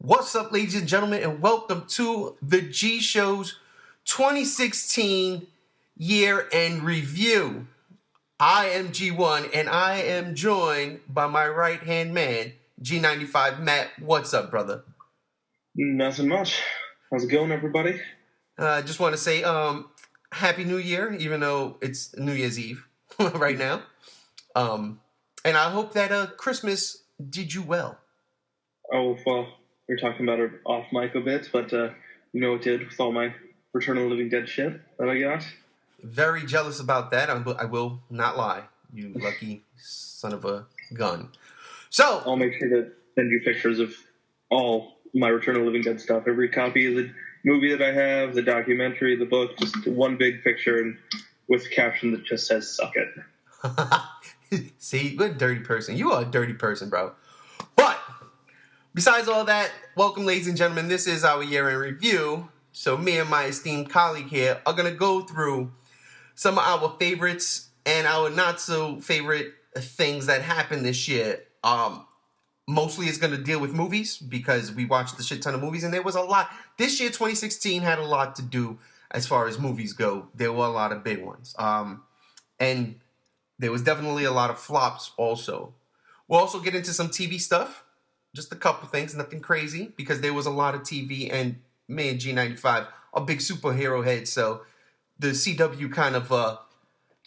What's up, ladies and gentlemen, and welcome to the G Show's 2016 year end review. I am G1, and I am joined by my right hand man, G95 Matt. What's up, brother? Nothing much. How's it going, everybody? I just want to say Happy New Year, even though it's New Year's Eve right now. And I hope that Christmas did you well. Oh, well, we are talking about it off mic a bit, but it did with all my Return of the Living Dead shit that I got. Very jealous about that. I will not lie. You lucky son of a gun. So I'll make sure to send you pictures of all my Return of the Living Dead stuff. Every copy of the movie that I have, the documentary, the book, just one big picture and with a caption that just says "suck it." See, good dirty person. You are a dirty person, bro. But besides all that, welcome, ladies and gentlemen. This is our year-end review. So me and my esteemed colleague here are gonna go through some of our favorites and our not so favorite things that happened this year. Mostly it's going to deal with movies because we watched a shit ton of movies and there was a lot. This year, 2016, had a lot to do as far as movies go. There were a lot of big ones. And there was definitely a lot of flops also. We'll also get into some TV stuff. Just a couple things, nothing crazy, because there was a lot of TV, and me and G95 are big superhero heads, so the CW kind of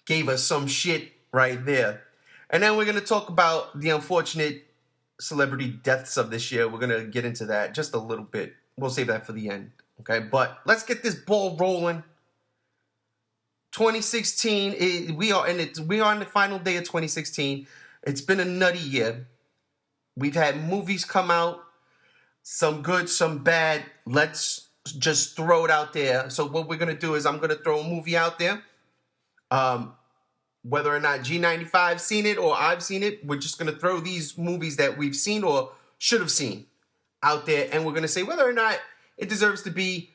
gave us some shit right there. And then we're going to talk about the unfortunate celebrity deaths of this year. We're going to get into that just a little bit. We'll save that for the end. Okay, but let's get this ball rolling. 2016, we are on the final day of 2016. It's been a nutty year. We've had movies come out, some good, some bad. Let's just throw it out there. So what we're going to do is I'm going to throw a movie out there. Whether or not G95 seen it or I've seen it, we're just going to throw these movies that we've seen or should have seen out there, and we're going to say whether or not it deserves to be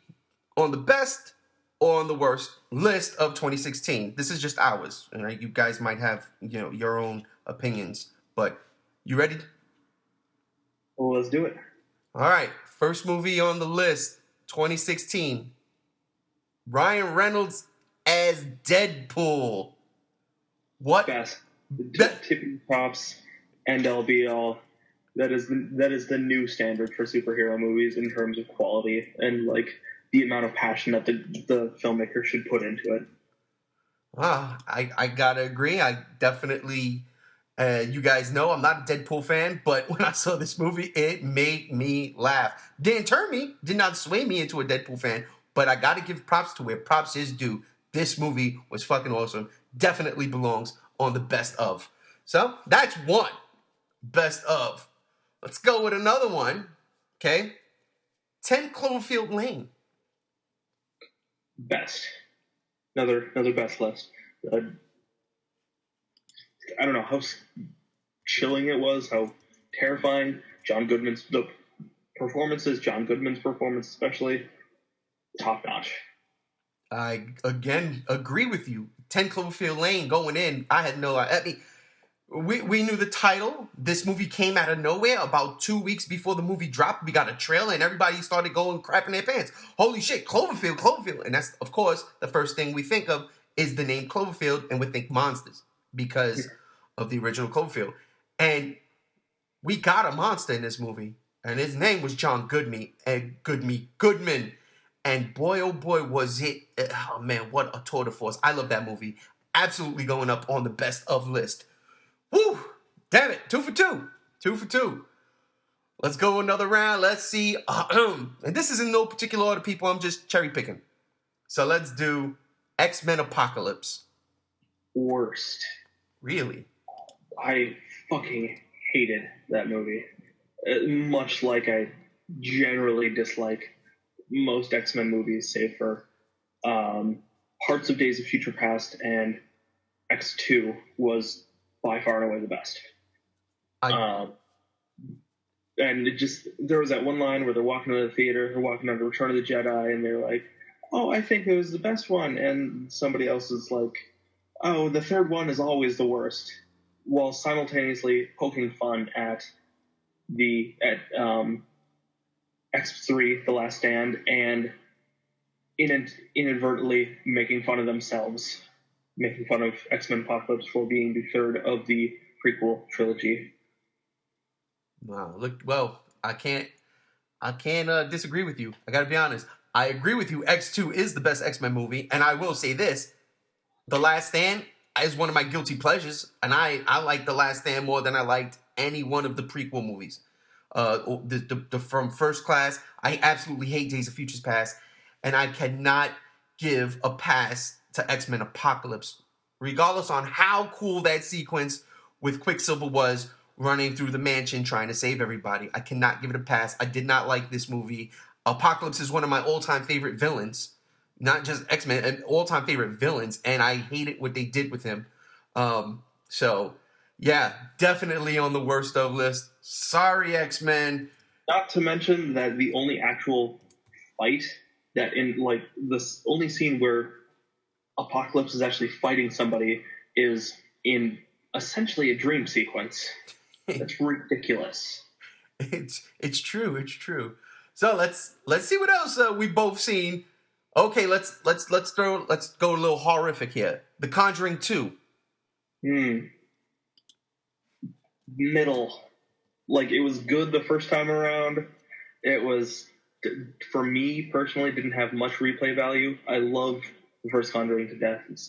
on the best or on the worst list of 2016. This is just ours. Right? You guys might have your own opinions, but you ready? Well, let's do it. All right. First movie on the list, 2016. Ryan Reynolds as Deadpool. What? Best. Tipping tops, end all be all. That is the new standard for superhero movies in terms of quality and like the amount of passion that the filmmaker should put into it. I gotta agree. I definitely, you guys know I'm not a Deadpool fan, but when I saw this movie, it made me laugh. Didn't turn me, did not sway me into a Deadpool fan, but I gotta give props to where props is due. This movie was fucking awesome. Definitely belongs on the best of. So that's one. Best of. Let's go with another one. Okay. 10 Cloverfield Lane. Best. Another best list. I don't know how chilling it was, how terrifying John Goodman's performance especially, top notch. I again agree with you. 10 Cloverfield Lane going in. I had no idea. We knew the title. This movie came out of nowhere about 2 weeks before the movie dropped. We got a trailer and everybody started going crap in their pants. Holy shit, Cloverfield. And that's, of course, the first thing we think of is the name Cloverfield, and we think monsters because of the original Cloverfield. And we got a monster in this movie, and his name was John Goodman. And boy, oh boy, was it. Oh man, what a tour de force. I love that movie. Absolutely going up on the best of list. Woo! Damn it. 2 for 2. 2 for 2. Let's go another round. Let's see. And this is in no particular order, people. I'm just cherry picking. So let's do X-Men Apocalypse. Worst. Really? I fucking hated that movie. Much like I generally dislike most X-Men movies, save for parts of Days of Future Past, and X2 was by far and away the best. And it just, there was that one line where they're walking to the theater, they're walking on Return of the Jedi, and they're like, oh, I think it was the best one. And somebody else is like, oh, the third one is always the worst, while simultaneously poking fun at X3, The Last Stand, and inadvertently making fun of themselves, making fun of X-Men Apocalypse for being the third of the prequel trilogy. Wow. Look, well, I can't disagree with you. I got to be honest. I agree with you. X2 is the best X-Men movie, and I will say this: The Last Stand is one of my guilty pleasures, and I like The Last Stand more than I liked any one of the prequel movies. The from First Class, I absolutely hate Days of Futures Past, and I cannot give a pass to X-Men Apocalypse, regardless on how cool that sequence with Quicksilver was running through the mansion trying to save everybody. I cannot give it a pass. I did not like this movie. Apocalypse is one of my all-time favorite villains, not just X-Men, and all-time favorite villains, and I hated what they did with him. So yeah, definitely on the worst of list. Sorry, X-Men. Not to mention that the only actual fight that in like this only scene where Apocalypse is actually fighting somebody is in essentially a dream sequence. That's ridiculous. It's true. It's true. So let's see what else we both seen. Okay, let's go a little horrific here. The Conjuring 2. Middle. Like, it was good the first time around. It was, for me personally, didn't have much replay value. I love the first Conjuring to death. It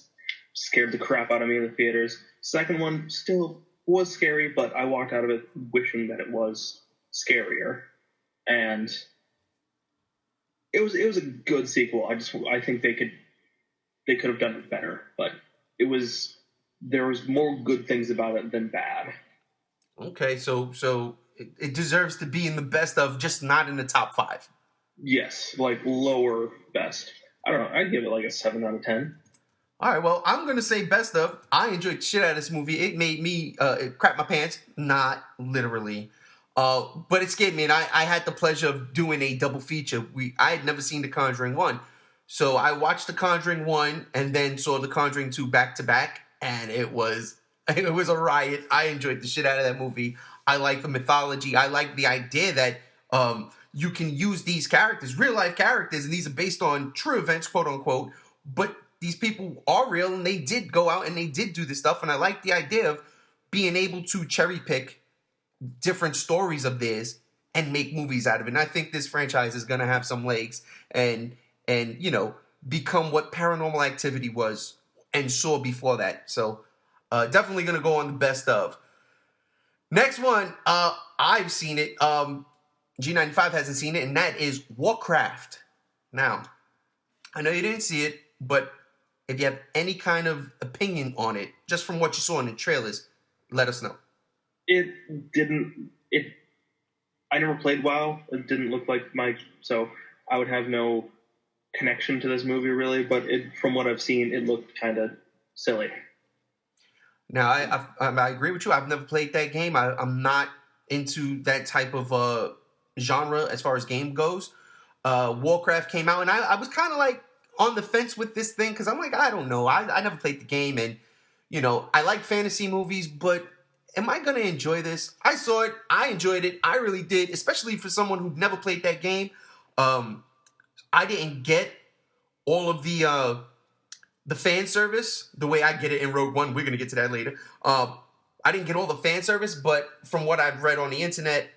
scared the crap out of me in the theaters. Second one still was scary, but I walked out of it wishing that it was scarier. And it was a good sequel. I think they could have done it better, but there was more good things about it than bad. Okay, so it deserves to be in the best of, just not in the top 5. Yes, like lower best. I don't know. I'd give it like a 7 out of 10. All right, well, I'm going to say best of. I enjoyed the shit out of this movie. It made me crap my pants. Not literally. But it scared me, and I had the pleasure of doing a double feature. I had never seen The Conjuring 1. So I watched The Conjuring 1 and then saw The Conjuring 2 back to back, and it was a riot. I enjoyed the shit out of that movie. I like the mythology. I like the idea that you can use these characters, real life characters, and these are based on true events, quote unquote, but these people are real and they did go out and they did do this stuff. And I like the idea of being able to cherry pick different stories of theirs and make movies out of it. And I think this franchise is going to have some legs and become what Paranormal Activity was and saw before that. So definitely going to go on the best of. Next one, I've seen it. G95 hasn't seen it, and that is Warcraft. Now, I know you didn't see it, but if you have any kind of opinion on it, just from what you saw in the trailers, let us know. I never played WoW. It didn't look like so I would have no connection to this movie really, but from what I've seen, it looked kind of silly. Now, I agree with you. I've never played that game. I'm not into that type of genre as far as game goes. Warcraft came out, and I was kind of like on the fence with this thing because I'm like, I don't know. I never played the game, and I like fantasy movies, but am I going to enjoy this? I saw it. I enjoyed it. I really did, especially for someone who'd never played that game. I didn't get all of the fan service the way I get it in Rogue One. We're going to get to that later. I didn't get all the fan service, but from what I've read on the internet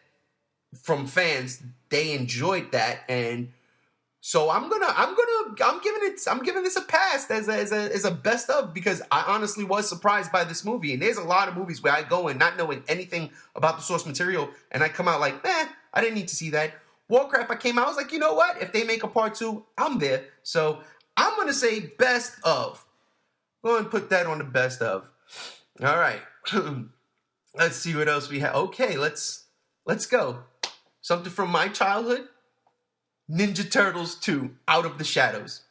from fans, they enjoyed that, and so I'm giving this a pass as a best of, because I honestly was surprised by this movie. And there's a lot of movies where I go in not knowing anything about the source material, and I come out like, I didn't need to see that. Warcraft, I came out, I was like, you know what? If they make a part 2, I'm there. So I'm gonna say best of. Go and put that on the best of. All right. Let's see what else we have. Okay, let's go. Something from my childhood. Ninja Turtles 2, Out of the Shadows.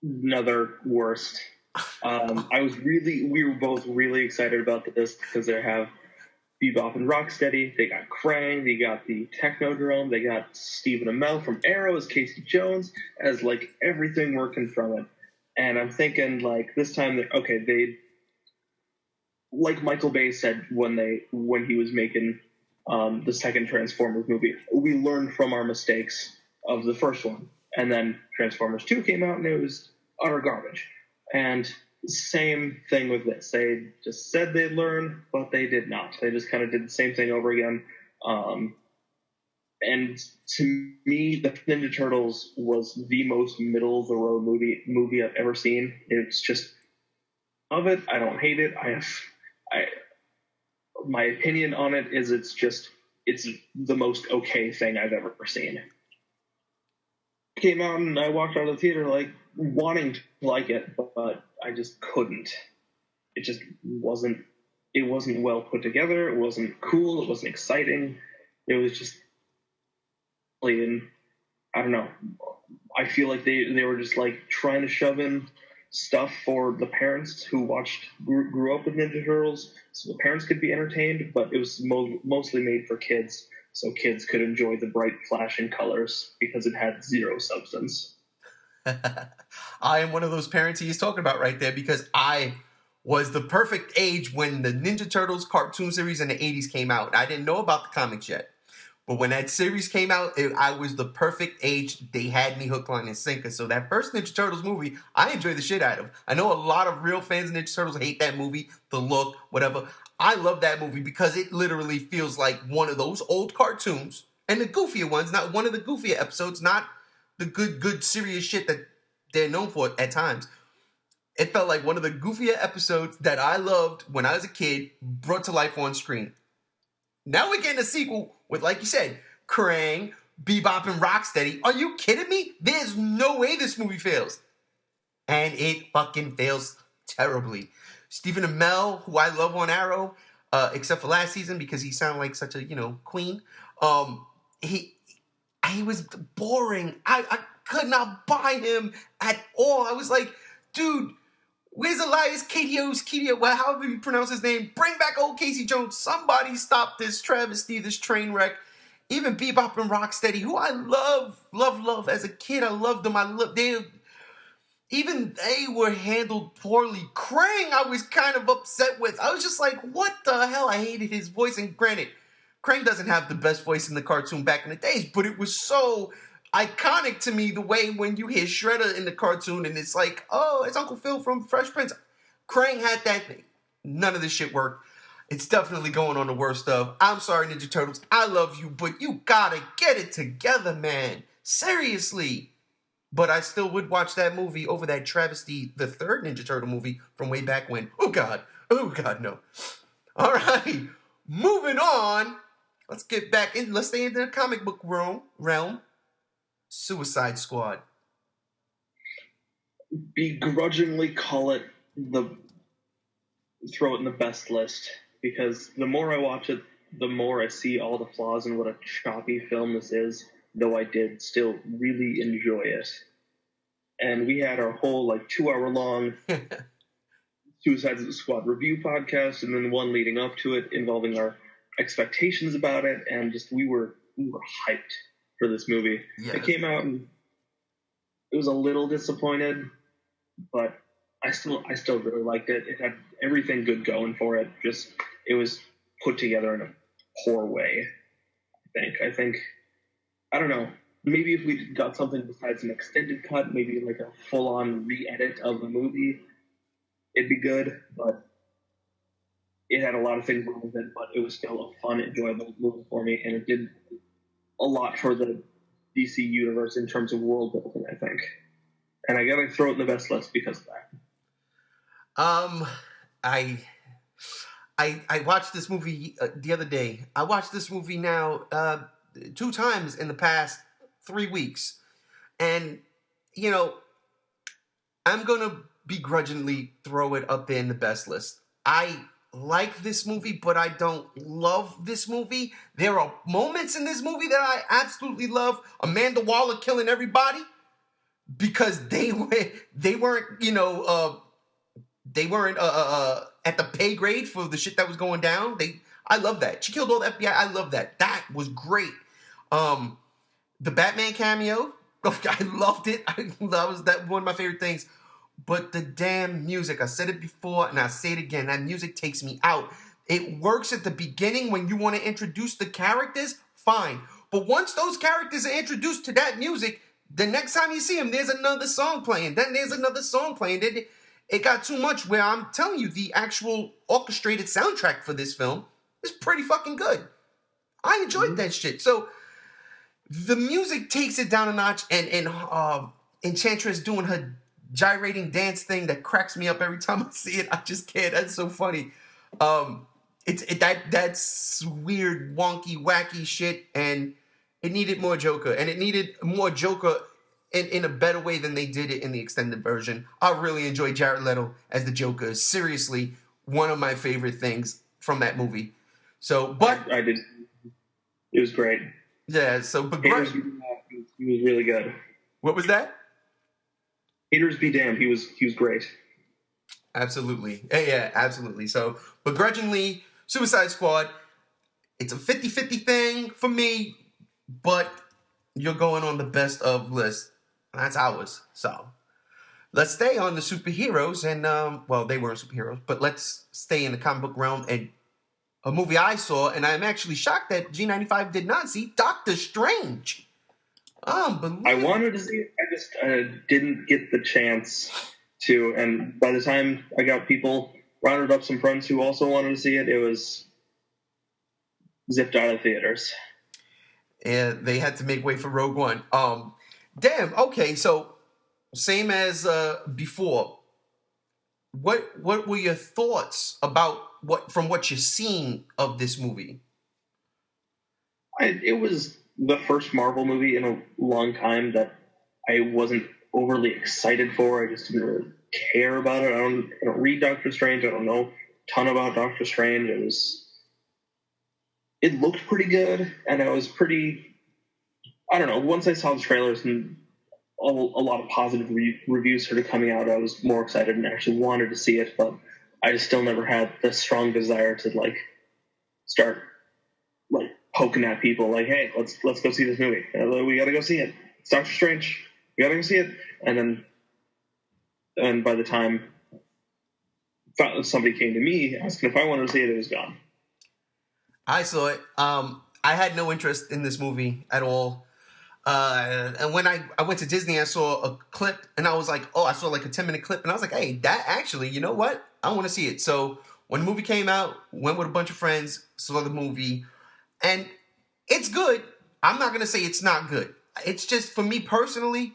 Another worst. We were both really excited about this because they have Bebop and Rocksteady. They got Krang. They got the Technodrome. They got Stephen Amell from Arrow as Casey Jones, as like everything working from it. And I'm thinking like this time they like Michael Bay said when he was making the second Transformers movie. We learned from our mistakes of the first one, and then Transformers 2 came out, and it was utter garbage. And same thing with this. They just said they'd learn, but they did not. They just kind of did the same thing over again. And to me, the Ninja Turtles was the most middle of the road movie I've ever seen. It's just of it. I don't hate it. My opinion on it is it's the most okay thing I've ever seen. It came out and I walked out of the theater like wanting to like it, but I just couldn't. It just wasn't. It wasn't well put together. It wasn't cool. It wasn't exciting. It was just. And I don't know. I feel like they were just like trying to shove in stuff for the parents who grew up with Ninja Turtles, so the parents could be entertained, but it was mostly made for kids, so kids could enjoy the bright flashing colors because it had zero substance. I am one of those parents he's talking about right there, because I was the perfect age when the Ninja Turtles cartoon series in the 80s came out. I didn't know about the comics yet. But when that series came out, I was the perfect age. They had me hook, line, and sinker. So that first Ninja Turtles movie, I enjoyed the shit out of. I know a lot of real fans of Ninja Turtles hate that movie, the look, whatever. I love that movie because it literally feels like one of those old cartoons. And the goofier ones, not one of the goofier episodes, not the good serious shit that they're known for at times. It felt like one of the goofier episodes that I loved when I was a kid, brought to life on screen. Now we're getting a sequel with, like you said, Krang, Bebop, and Rocksteady. Are you kidding me? There's no way this movie fails. And it fucking fails terribly. Stephen Amell, who I love on Arrow, except for last season because he sounded like such a, queen. He was boring. I could not buy him at all. I was like, dude, where's Elias Kedio, well, however you pronounce his name? Bring back old Casey Jones. Somebody stop this travesty, this train wreck. Even Bebop and Rocksteady, who I love as a kid. I loved them. Even they were handled poorly. Krang, I was kind of upset with. I was just like, what the hell? I hated his voice. And granted, Krang doesn't have the best voice in the cartoon back in the days, but it was so iconic to me the way when you hear Shredder in the cartoon and it's like, oh, it's Uncle Phil from Fresh Prince. Krang had that thing. None of this shit worked. It's definitely going on the worst of. I'm sorry, Ninja Turtles. I love you, but you gotta get it together, man. Seriously. But I still would watch that movie over that travesty, the third Ninja Turtle movie from way back when. Oh, God, no. All right. Moving on. Let's get back in. Let's stay in the comic book realm. Suicide Squad. Begrudgingly call it throw it in the best list, because the more I watch it, the more I see all the flaws in what a choppy film this is, though I did still really enjoy it. And we had our whole 2-hour-long Suicide Squad review podcast, and then one leading up to it involving our expectations about it, and just we were hyped for this movie. Yeah. It came out and it was a little disappointed, but I still really liked it. It had everything good going for it. Just it was put together in a poor way. I think I don't know. Maybe if we got something besides an extended cut, maybe like a full-on re-edit of the movie, it'd be good. But it had a lot of things wrong with it. But it was still a fun, enjoyable movie for me, and it did a lot for the DC universe in terms of world building, I think. And I gotta throw it in the best list because of that. I watched this movie the other day. I watched this movie now 2 times in the past 3 weeks. And, I'm gonna begrudgingly throw it up there in the best list. I like this movie, but I don't love this movie. There are moments in this movie that I absolutely love. Amanda Waller killing everybody because they weren't at the pay grade for the shit that was going down. I love that. She killed all the FBI. I love that. That was great. The Batman cameo, I loved it. That was one of my favorite things. But the damn music, I said it before and I say it again, that music takes me out. It works at the beginning when you want to introduce the characters, fine. But once those characters are introduced to that music, the next time you see them, there's another song playing. Then there's another song playing. It got too much where I'm telling you, the actual orchestrated soundtrack for this film is pretty fucking good. I enjoyed that shit. So the music takes it down a notch, and Enchantress doing her gyrating dance thing that cracks me up every time I see it. I just can't. That's so funny. That's weird, wonky, wacky shit, and it needed more Joker, and it needed more Joker in a better way than they did it in the extended version. I really enjoyed Jared Leto as the Joker. Seriously, one of my favorite things from that movie. So, but I did. It was great. Yeah. So, but He was really good. What was that? Haters be damned. He was great. Absolutely. Yeah, absolutely. So, begrudgingly, Suicide Squad, it's a 50-50 thing for me, but you're going on the best of list. That's ours. So, let's stay on the superheroes, and, well, they weren't superheroes, but let's stay in the comic book realm, and a movie I saw, and I'm actually shocked that G95 did not see, Doctor Strange. Unbelievable. I wanted to see it, I just didn't get the chance to, and by the time I got people, rounded up some friends who also wanted to see it, it was zipped out of theaters. And they had to make way for Rogue One. Damn, okay, so same as before. What were your thoughts about what you're seeing of this movie? It was the first Marvel movie in a long time that I wasn't overly excited for. I just didn't really care about it. I don't read Doctor Strange. I don't know a ton about Doctor Strange. It looked pretty good, and I was pretty. I don't know. Once I saw the trailers and a lot of positive reviews started coming out, I was more excited and actually wanted to see it. But I just still never had the strong desire to start poking at people like, hey, let's go see this movie. We got to go see it. It's Doctor Strange. We got to go see it. And by the time somebody came to me asking if I wanted to see it, it was gone. I saw it. I had no interest in this movie at all. And when I went to Disney, I saw a clip, and I was like, oh, I saw like a 10-minute clip, and I was like, hey, that actually, you know what? I want to see it. So when the movie came out, went with a bunch of friends, saw the movie, and it's good. I'm not going to say it's not good. It's just, for me personally,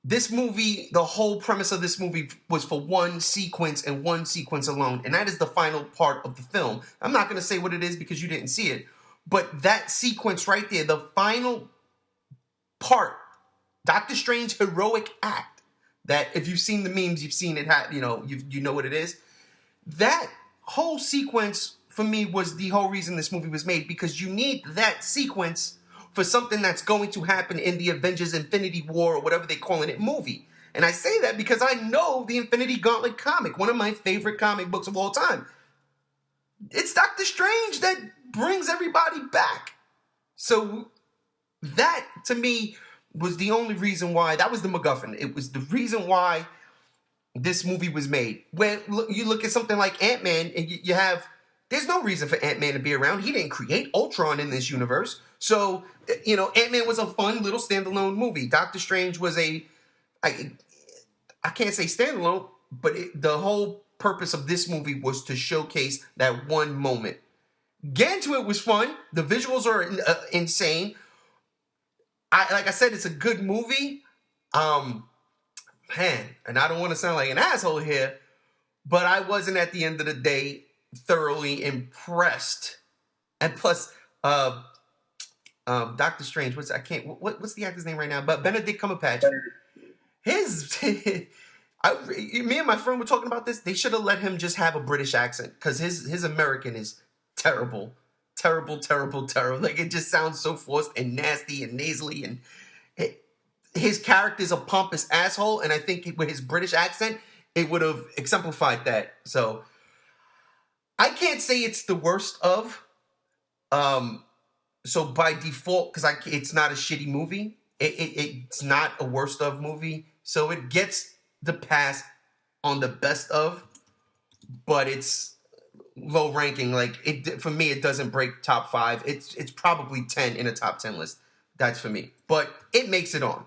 this movie, the whole premise of this movie was for one sequence and one sequence alone, and that is the final part of the film. I'm not going to say what it is because you didn't see it, but that sequence right there, the final part, Doctor Strange's heroic act, that if you've seen the memes, you've seen it, you know what it is. That whole sequence for me was the whole reason this movie was made, because you need that sequence for something that's going to happen in the Avengers Infinity War or whatever they're calling it movie. And I say that because I know the Infinity Gauntlet comic, one of my favorite comic books of all time. It's Doctor Strange that brings everybody back. So that, to me, was the only reason why, that was the MacGuffin. It was the reason why this movie was made. When you look at something like Ant-Man, and you have, there's no reason for Ant-Man to be around. He didn't create Ultron in this universe. So, Ant-Man was a fun little standalone movie. Doctor Strange was I can't say standalone, but the whole purpose of this movie was to showcase that one moment. Getting to it was fun. The visuals are insane. Like I said, it's a good movie. Man, and I don't want to sound like an asshole here, but I wasn't, at the end of the day, thoroughly impressed. And plus, Doctor Strange, what's the actor's name right now? But Benedict Cumberbatch. Me and my friend were talking about this. They should have let him just have a British accent, because his American is terrible. Terrible, terrible, terrible. Like, it just sounds so forced and nasty and nasally, and his character's a pompous asshole, and I think with his British accent, it would have exemplified that. So, I can't say it's the worst of, so by default, because it's not a shitty movie, it's not a worst of movie, so it gets the pass on the best of, but it's, low ranking. Like it for me, it doesn't break top 5. It's probably 10 in a top 10 list. That's for me, but it makes it on.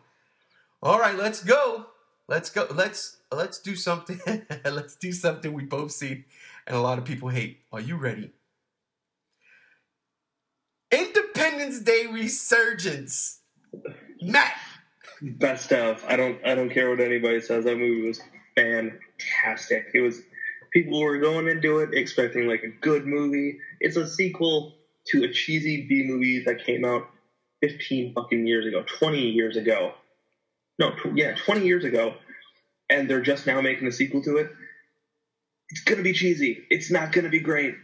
All right, let's go. Let's go. Let's do something. Let's do something we both see and a lot of people hate. Are you ready? Independence Day resurgence. Matt. Best of. I don't care what anybody says. That movie was fantastic. It was, people were going into it expecting like a good movie. It's a sequel to a cheesy B movie that came out 15 fucking years ago, 20 years ago. No, 20 years ago, and they're just now making a sequel to it. It's gonna be cheesy. It's not gonna be great.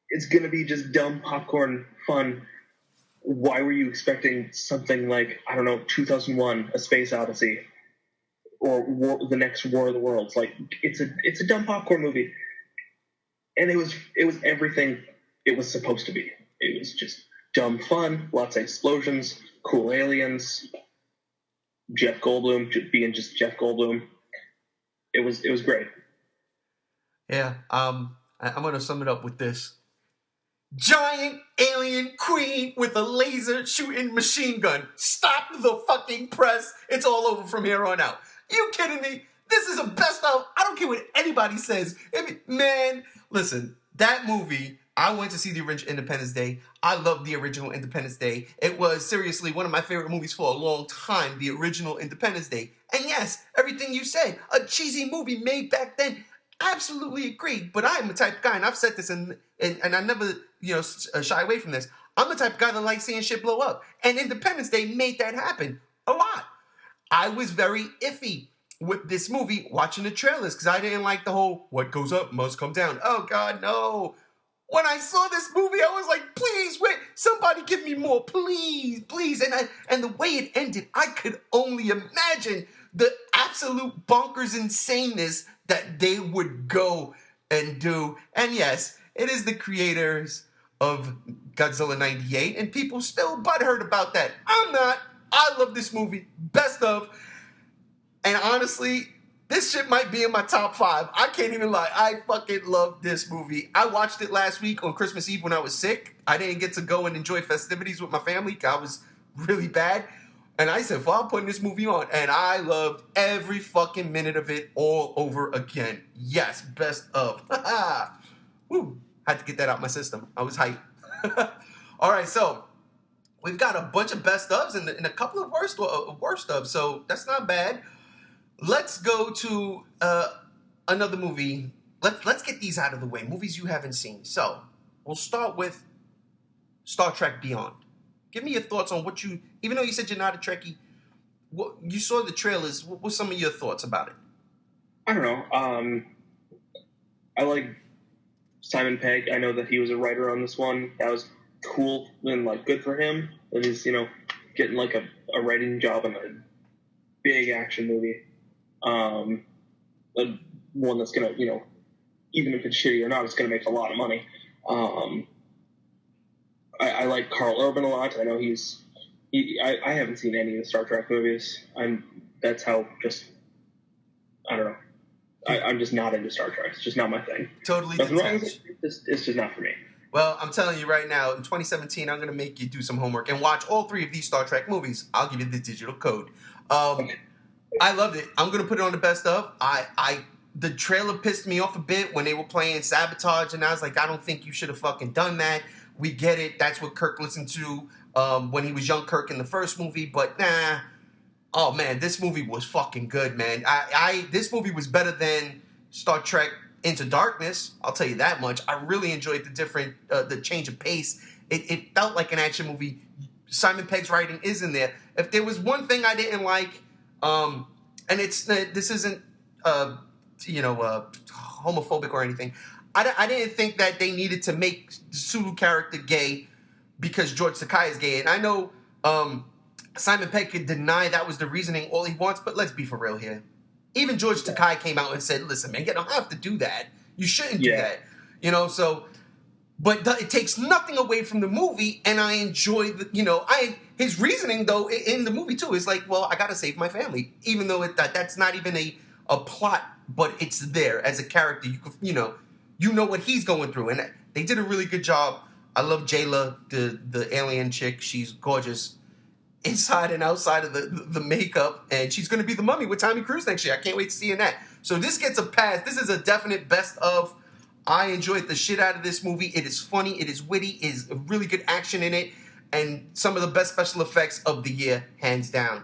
It's gonna be just dumb popcorn fun. Why were you expecting something like, I don't know, 2001: A Space Odyssey, or the next War of the Worlds? Like, it's a dumb popcorn movie, and it was everything it was supposed to be. It was just dumb fun, lots of explosions, cool aliens, Jeff Goldblum being just Jeff Goldblum. It was great. Yeah. I'm gonna sum it up with this. Giant alien queen with a laser shooting machine gun. Stop the fucking press. It's all over from here on out. You kidding me? This is a best of. I don't care what anybody says. Man, listen, that movie, I went to see the original Independence Day. I love the original Independence Day. It was seriously one of my favorite movies for a long time, the original Independence Day. And yes, everything you said, a cheesy movie made back then. Absolutely agree. But I am the type of guy, and I've said this, and I never, shy away from this. I'm the type of guy that likes seeing shit blow up. And Independence Day made that happen a lot. I was very iffy with this movie watching the trailers because I didn't like the whole what goes up must come down. Oh, God, no. When I saw this movie, I was like, please, wait, somebody give me more, please, please. And the way it ended, I could only imagine the absolute bonkers insaneness that they would go and do. And yes, it is the creators of Godzilla 98, and people still butthurt about that. I'm not. I love this movie. Best of. And honestly, this shit might be in my top 5. I can't even lie. I fucking love this movie. I watched it last week on Christmas Eve when I was sick. I didn't get to go and enjoy festivities with my family. I was really bad. And I said, well, I'm putting this movie on. And I loved every fucking minute of it all over again. Yes, best of. Woo. Had to get that out my system. I was hyped. All right, so we've got a bunch of best ofs and a couple of worst ofs. So that's not bad. Let's go to another movie. Let's get these out of the way. Movies you haven't seen. So we'll start with Star Trek Beyond. Give me your thoughts on what you, even though you said you're not a Trekkie, what you saw the trailers. What were some of your thoughts about it? I don't know. I like Simon Pegg. I know that he was a writer on this one. That was cool and like good for him. That he's getting like a writing job in a big action movie. One that's gonna even if it's shitty or not, it's gonna make a lot of money. I like Karl Urban a lot. I know I haven't seen any of the Star Trek movies. That's how I don't know. I'm just not into Star Trek. It's just not my thing. Totally detached. It's just not for me. Well, I'm telling you right now, in 2017, I'm going to make you do some homework and watch all 3 of these Star Trek movies. I'll give you the digital code. Okay. I loved it. I'm going to put it on the best of. The trailer pissed me off a bit when they were playing Sabotage, and I was like, I don't think you should have fucking done that. We get it. That's what Kirk listened to when he was young Kirk in the first movie, but nah. Oh, man, this movie was fucking good, man. This movie was better than Star Trek Into Darkness. I'll tell you that much. I really enjoyed the change of pace. It felt like an action movie. Simon Pegg's writing is in there. If there was one thing I didn't like, and this isn't, homophobic or anything. I didn't think that they needed to make the Sulu character gay because George Takei is gay. And I know Simon Pegg could deny that was the reasoning all he wants, but let's be for real here. Even George Takei came out and said, listen, man, you don't have to do that. You shouldn't do that. But it takes nothing away from the movie, and I enjoy his reasoning, though, in the movie, too, is like, well, I got to save my family, even though that's not even a plot, but it's there as a character. You could, you know what he's going through, and they did a really good job. I love Jayla, the alien chick. She's gorgeous inside and outside of the makeup, and she's going to be the Mummy with Tommy Cruise next year. I can't wait to see her in that. So this gets a pass. This is a definite best of. I enjoyed the shit out of this movie. It is funny. It is witty. It is really good action in it, and some of the best special effects of the year, hands down.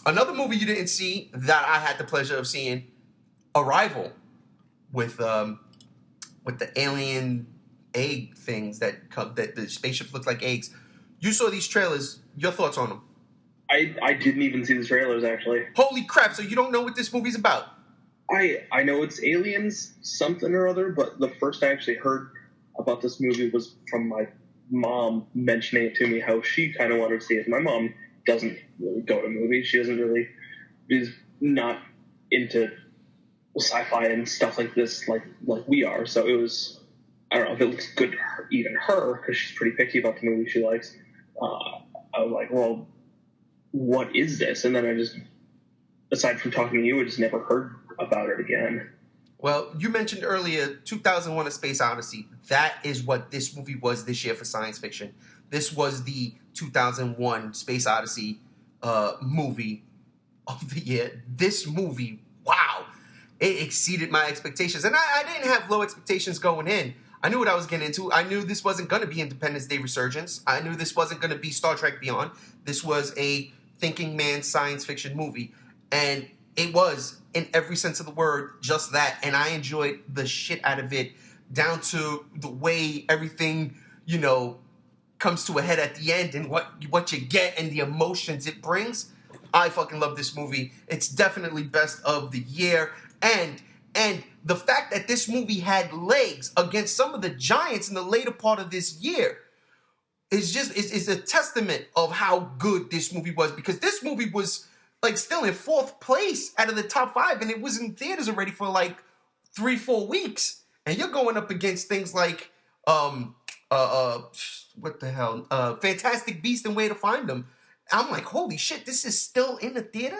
Another movie you didn't see that I had the pleasure of seeing, Arrival, with the alien egg things that the spaceships look like eggs. You saw these trailers. Your thoughts on them? I didn't even see the trailers, actually. Holy crap! So you don't know what this movie's about? I know it's aliens, something or other, but the first I actually heard about this movie was from my mom mentioning it to me, how she kind of wanted to see it. My mom doesn't really go to movies. She doesn't really, is not into sci-fi and stuff like this like we are. So it was, I don't know if it looks good to her, even her, because she's pretty picky about the movie she likes. I was like, well, what is this? And then I just, aside from talking to you, I just never heard about it again. Well, you mentioned earlier 2001: A Space Odyssey. That is what this movie was this year for science fiction. This was the 2001: Space Odyssey movie of the year. This movie, wow, it exceeded my expectations. And I didn't have low expectations going in. I knew what I was getting into. I knew this wasn't going to be Independence Day Resurgence. I knew this wasn't going to be Star Trek Beyond. This was a thinking man science fiction movie. And it was, in every sense of the word, just that. And I enjoyed the shit out of it, down to the way everything, comes to a head at the end and what you get and the emotions it brings. I fucking love this movie. It's definitely best of the year. And the fact that this movie had legs against some of the giants in the later part of this year is a testament of how good this movie was, because this movie was like still in fourth place out of the top 5, and it was in theaters already for like 3-4 weeks. And you're going up against things like what the hell, Fantastic Beasts and Where to Find Them. I'm like, holy shit, this is still in the theater,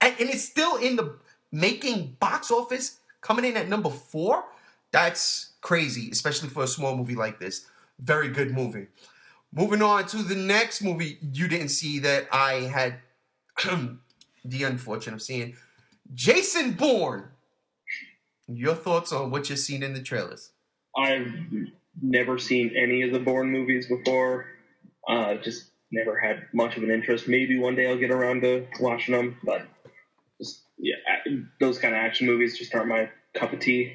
and it's still in the making box office, coming in at number 4. That's crazy, especially for a small movie like this. Very good movie. Moving on to the next movie you didn't see that I had the unfortune of seeing, Jason Bourne. Your thoughts on what you've seen in the trailers? I've never seen any of the Bourne movies before. Just never had much of an interest. Maybe one day I'll get around to watching them, but just, yeah, those kind of action movies just aren't my cup of tea.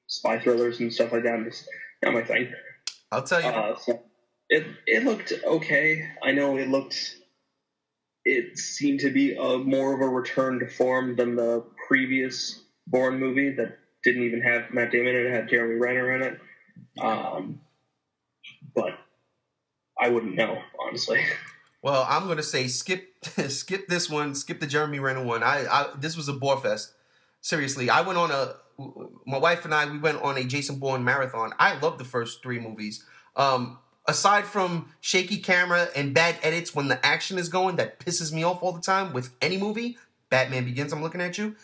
Spy thrillers and stuff like that, just not my thing. I'll tell you. So it looked okay. I know it seemed to be more of a return to form than the previous Bourne movie that didn't even have Matt Damon in it. It had Jeremy Renner in it. But I wouldn't know, honestly. Well, I'm going to say skip this one, skip the Jeremy Renner one. This was a bore fest. Seriously, my wife and I, we went on a Jason Bourne marathon. I love the first 3 movies. Aside from shaky camera and bad edits when the action is going, that pisses me off all the time with any movie. Batman Begins, I'm looking at you.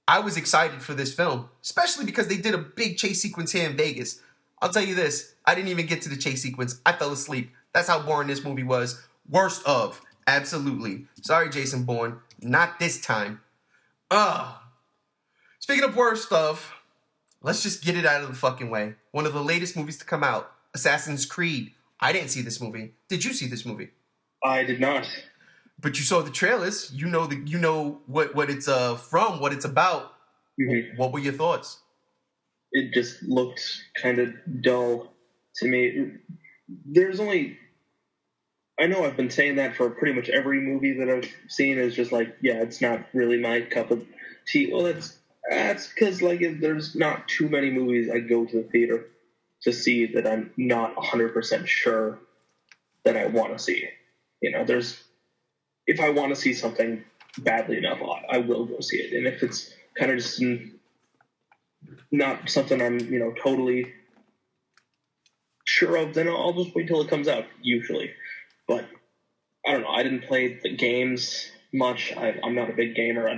I was excited for this film, especially because they did a big chase sequence here in Vegas. I'll tell you this, I didn't even get to the chase sequence. I fell asleep. That's how boring this movie was. Worst of. Absolutely. Sorry, Jason Bourne. Not this time. Speaking of worst of, let's just get it out of the fucking way. One of the latest movies to come out, Assassin's Creed. I didn't see this movie. Did you see this movie? I did not. But you saw the trailers. You know what it's from, what it's about. Mm-hmm. What were your thoughts? It just looked kind of dull to me. I know I've been saying that for pretty much every movie that I've seen, is just like, yeah, it's not really my cup of tea. Well, that's because there's not too many movies I go to the theater to see that I'm not 100% sure that I want to see. If I want to see something badly enough, I will go see it. And if it's kind of just not something I'm, totally sure of, then I'll just wait till it comes out, usually. But I don't know. I didn't play the games much. I'm not a big gamer.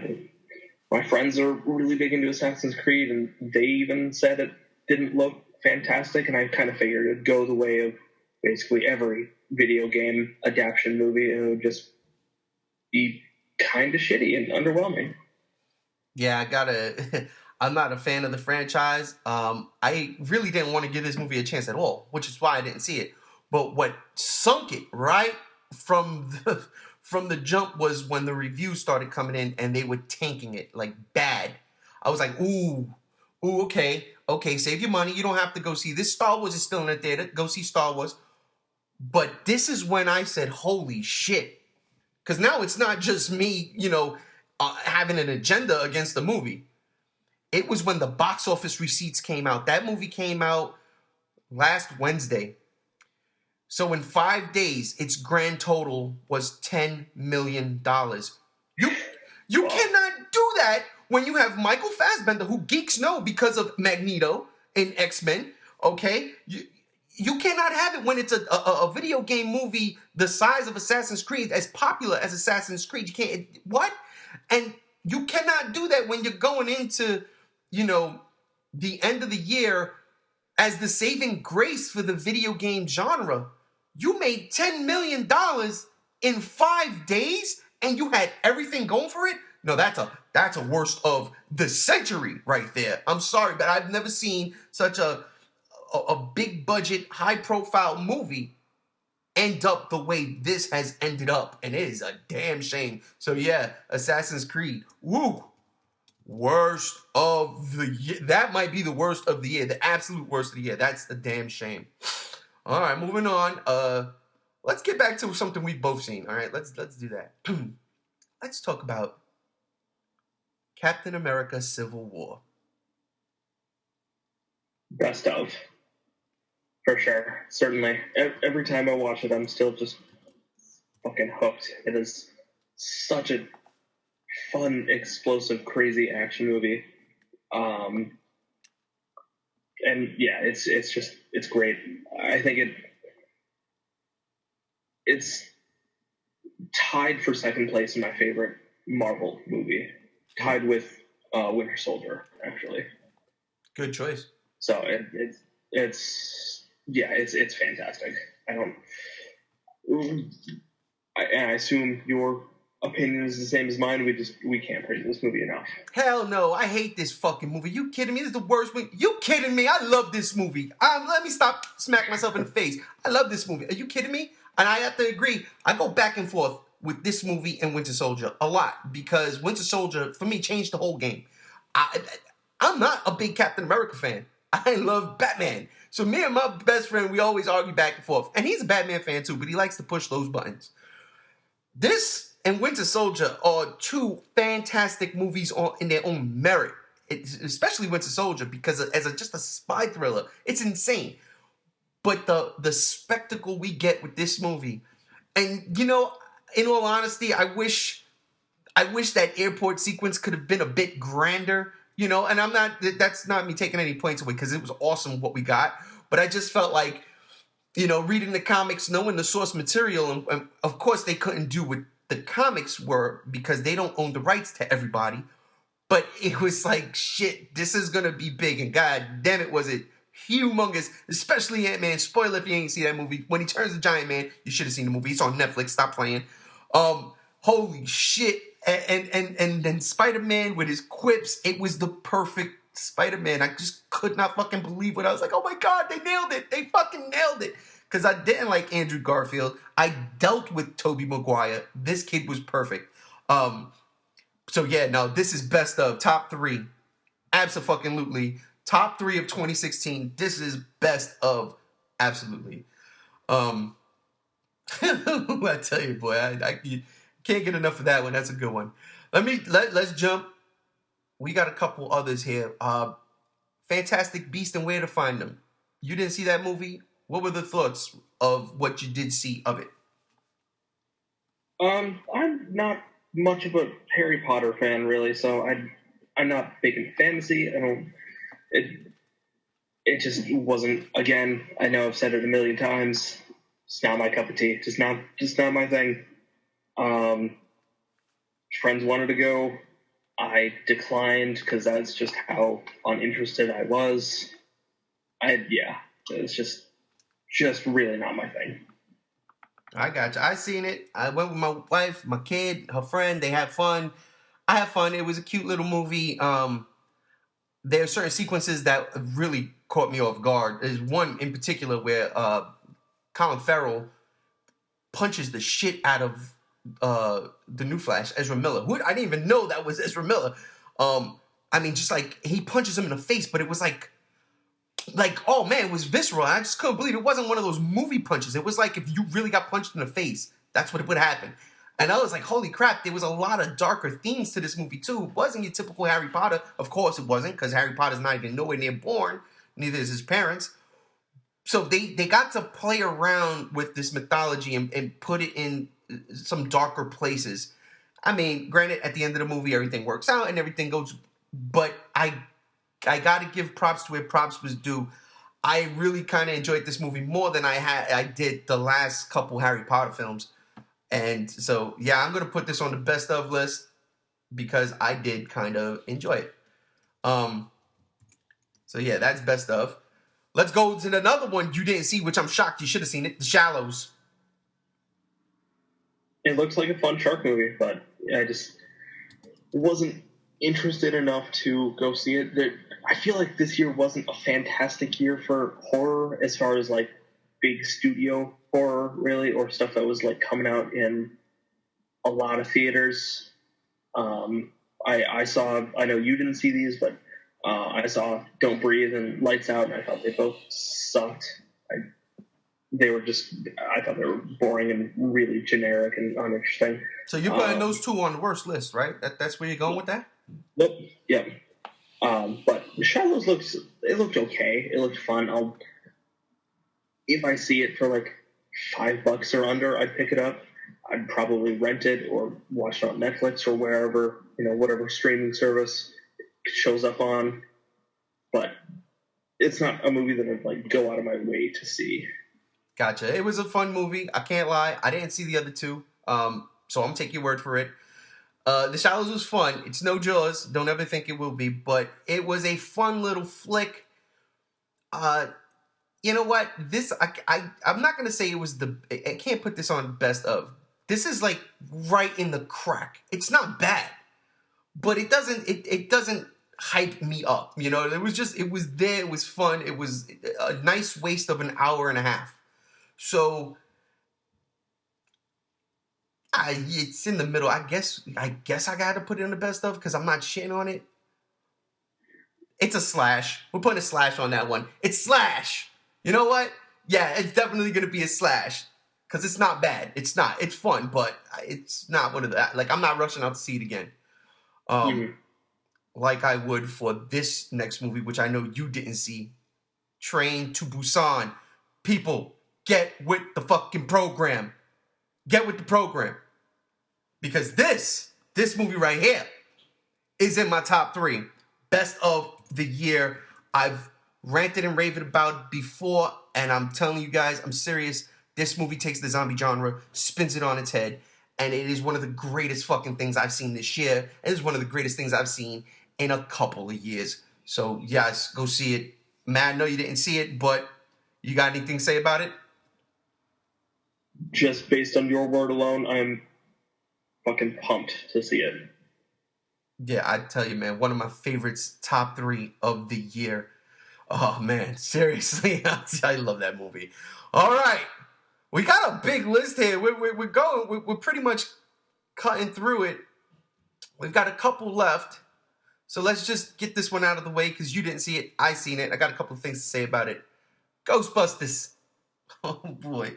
my friends are really big into Assassin's Creed, and they even said it didn't look fantastic. And I kind of figured it'd go the way of basically every video game adaptation movie, and it would just be kind of shitty and underwhelming. Yeah, I gotta. I'm not a fan of the franchise. I really didn't want to give this movie a chance at all, which is why I didn't see it. But what sunk it right from from the jump was when the reviews started coming in and they were tanking it like bad. I was like, ooh, okay, save your money. You don't have to go see this. Star Wars is still in the theater. Go see Star Wars. But this is when I said, holy shit. Because now it's not just me, having an agenda against the movie. It was when the box office receipts came out. That movie came out last Wednesday. So in 5 days, its grand total was $10 million. You cannot do that when you have Michael Fassbender, who geeks know because of Magneto in X-Men, okay? You cannot have it when it's a video game movie the size of Assassin's Creed, as popular as Assassin's Creed. You can't, what? And you cannot do that when you're going into, the end of the year as the saving grace for the video game genre. You made $10 million in 5 days and you had everything going for it? No, that's a worst of the century right there. I'm sorry, but I've never seen such a big budget, high profile movie end up the way this has ended up, and it is a damn shame. So yeah, Assassin's Creed, woo, worst of the year. That might be the worst of the year, the absolute worst of the year. That's a damn shame. All right, moving on. Let's get back to something we've both seen. All right, let's do that. Let's talk about Captain America: Civil War. Best of. For sure. Certainly. Every time I watch it, I'm still just fucking hooked. It is such a fun, explosive, crazy action movie. And yeah, it's great. I think it's tied for second place in my favorite Marvel movie, tied with Winter Soldier, actually. Good choice. So it's fantastic. I assume your opinion is the same as mine. We can't praise this movie enough. Hell no, I hate this fucking movie. You kidding me? This is the worst movie. You kidding me? I love this movie. Let me stop smack myself in the face. I love this movie. Are you kidding me? And I have to agree. I go back and forth with this movie and Winter Soldier a lot because Winter Soldier, for me, changed the whole game. I'm not a big Captain America fan. I love Batman. So me and my best friend, we always argue back and forth. And he's a Batman fan too, but he likes to push those buttons. This and Winter Soldier are two fantastic movies in their own merit. Especially Winter Soldier, because as just a spy thriller, it's insane. But the spectacle we get with this movie, and in all honesty, I wish that airport sequence could have been a bit grander. And that's not me taking any points away because it was awesome what we got. But I just felt like, reading the comics, knowing the source material, and of course they couldn't do what the comics were because they don't own the rights to everybody. But it was like, shit, this is going to be big. And god damn it, was it humongous, especially Ant-Man. Spoiler if you ain't seen that movie. When he turns to Giant Man, you should have seen the movie. It's on Netflix. Stop playing. Holy shit. And then Spider-Man with his quips, it was the perfect Spider-Man. I just could not fucking believe it. I was like, oh my god, they nailed it. They fucking nailed it. Because I didn't like Andrew Garfield. I dealt with Tobey Maguire. This kid was perfect. So yeah, no, this is best of top 3. Absolutely. Top 3 of 2016. This is best of. Absolutely. I tell you, boy, I can't get enough of that one. That's a good one. Let's jump. We got a couple others here. Fantastic Beast and Where to Find Them. You didn't see that movie? What were the thoughts of what you did see of it? I'm not much of a Harry Potter fan, really, so I'm not big in fantasy. It just wasn't. Again, I know I've said it a million times. It's not my cup of tea. Just not my thing. Friends wanted to go. I declined because that's just how uninterested I was. It's just really not my thing. I got you. I seen it. I went with my wife, my kid, her friend. They had fun. I had fun. It was a cute little movie. There are certain sequences that really caught me off guard. There's one in particular where Colin Farrell punches the shit out of the new Flash, Ezra Miller. I didn't even know that was Ezra Miller. I mean, just like he punches him in the face, but it was like, oh man, it was visceral. I just couldn't believe it wasn't one of those movie punches. It was like if you really got punched in the face, that's what would happen. And I was like, holy crap, there was a lot of darker themes to this movie too. It wasn't your typical Harry Potter. Of course it wasn't, because Harry Potter's not even nowhere near born. Neither is his parents. So they got to play around with this mythology and put it in some darker places. I mean, granted, at the end of the movie, everything works out and everything goes. But I got to give props to where props was due. I really kind of enjoyed this movie more than I did the last couple Harry Potter films. And so, yeah, I'm going to put this on the best of list because I did kind of enjoy it. So, yeah, that's best of. Let's go to another one you didn't see, which I'm shocked you should have seen it, The Shallows. It looks like a fun shark movie, but I just wasn't interested enough to go see it. I feel like this year wasn't a fantastic year for horror as far as like big studio horror, really, or stuff that was like coming out in a lot of theaters. I know you didn't see these, but I saw Don't Breathe and Lights Out, and I thought they both sucked. I thought they were boring and really generic and uninteresting. So you're putting those two on the worst list, right? That's where you're going with that? Nope. Yeah. But The Shallows looked okay. It looked fun. If I see it for like $5 or under, I'd pick it up. I'd probably rent it or watch it on Netflix or wherever, whatever streaming service it shows up on. But it's not a movie that I'd like go out of my way to see. Gotcha. It was a fun movie. I can't lie. I didn't see the other two. So I'm going to take your word for it. The Shallows was fun. It's no Jaws. Don't ever think it will be. But it was a fun little flick. You know what? I'm not going to say it was I can't put this on best of. This is like right in the crack. It's not bad. But it doesn't hype me up. It was there. It was fun. It was a nice waste of an hour and a half. So it's in the middle. I guess I got to put it in the best of because I'm not shitting on it. It's a slash. We're putting a slash on that one. It's slash. You know what? Yeah, it's definitely going to be a slash because it's not bad. It's not. It's fun, but it's not one of the, like, I'm not rushing out to see it again. Like I would for this next movie, which I know you didn't see, Train to Busan. People, get with the fucking program. Get with the program. Because this movie right here is in my top 3. Best of the year. I've ranted and raved about it before, and I'm telling you guys, I'm serious. This movie takes the zombie genre, spins it on its head, and it is one of the greatest fucking things I've seen this year. It is one of the greatest things I've seen in a couple of years. So, yes, go see it. Matt, I know you didn't see it, but you got anything to say about it? Just based on your word alone, I'm fucking pumped to see it. Yeah, I tell you, man, one of my favorites, top 3 of the year. Oh, man, seriously, I love that movie. All right, we got a big list here. We're going, we're pretty much cutting through it. We've got a couple left. So let's just get this one out of the way because you didn't see it. I seen it. I got a couple of things to say about it. Ghostbusters. Oh, boy.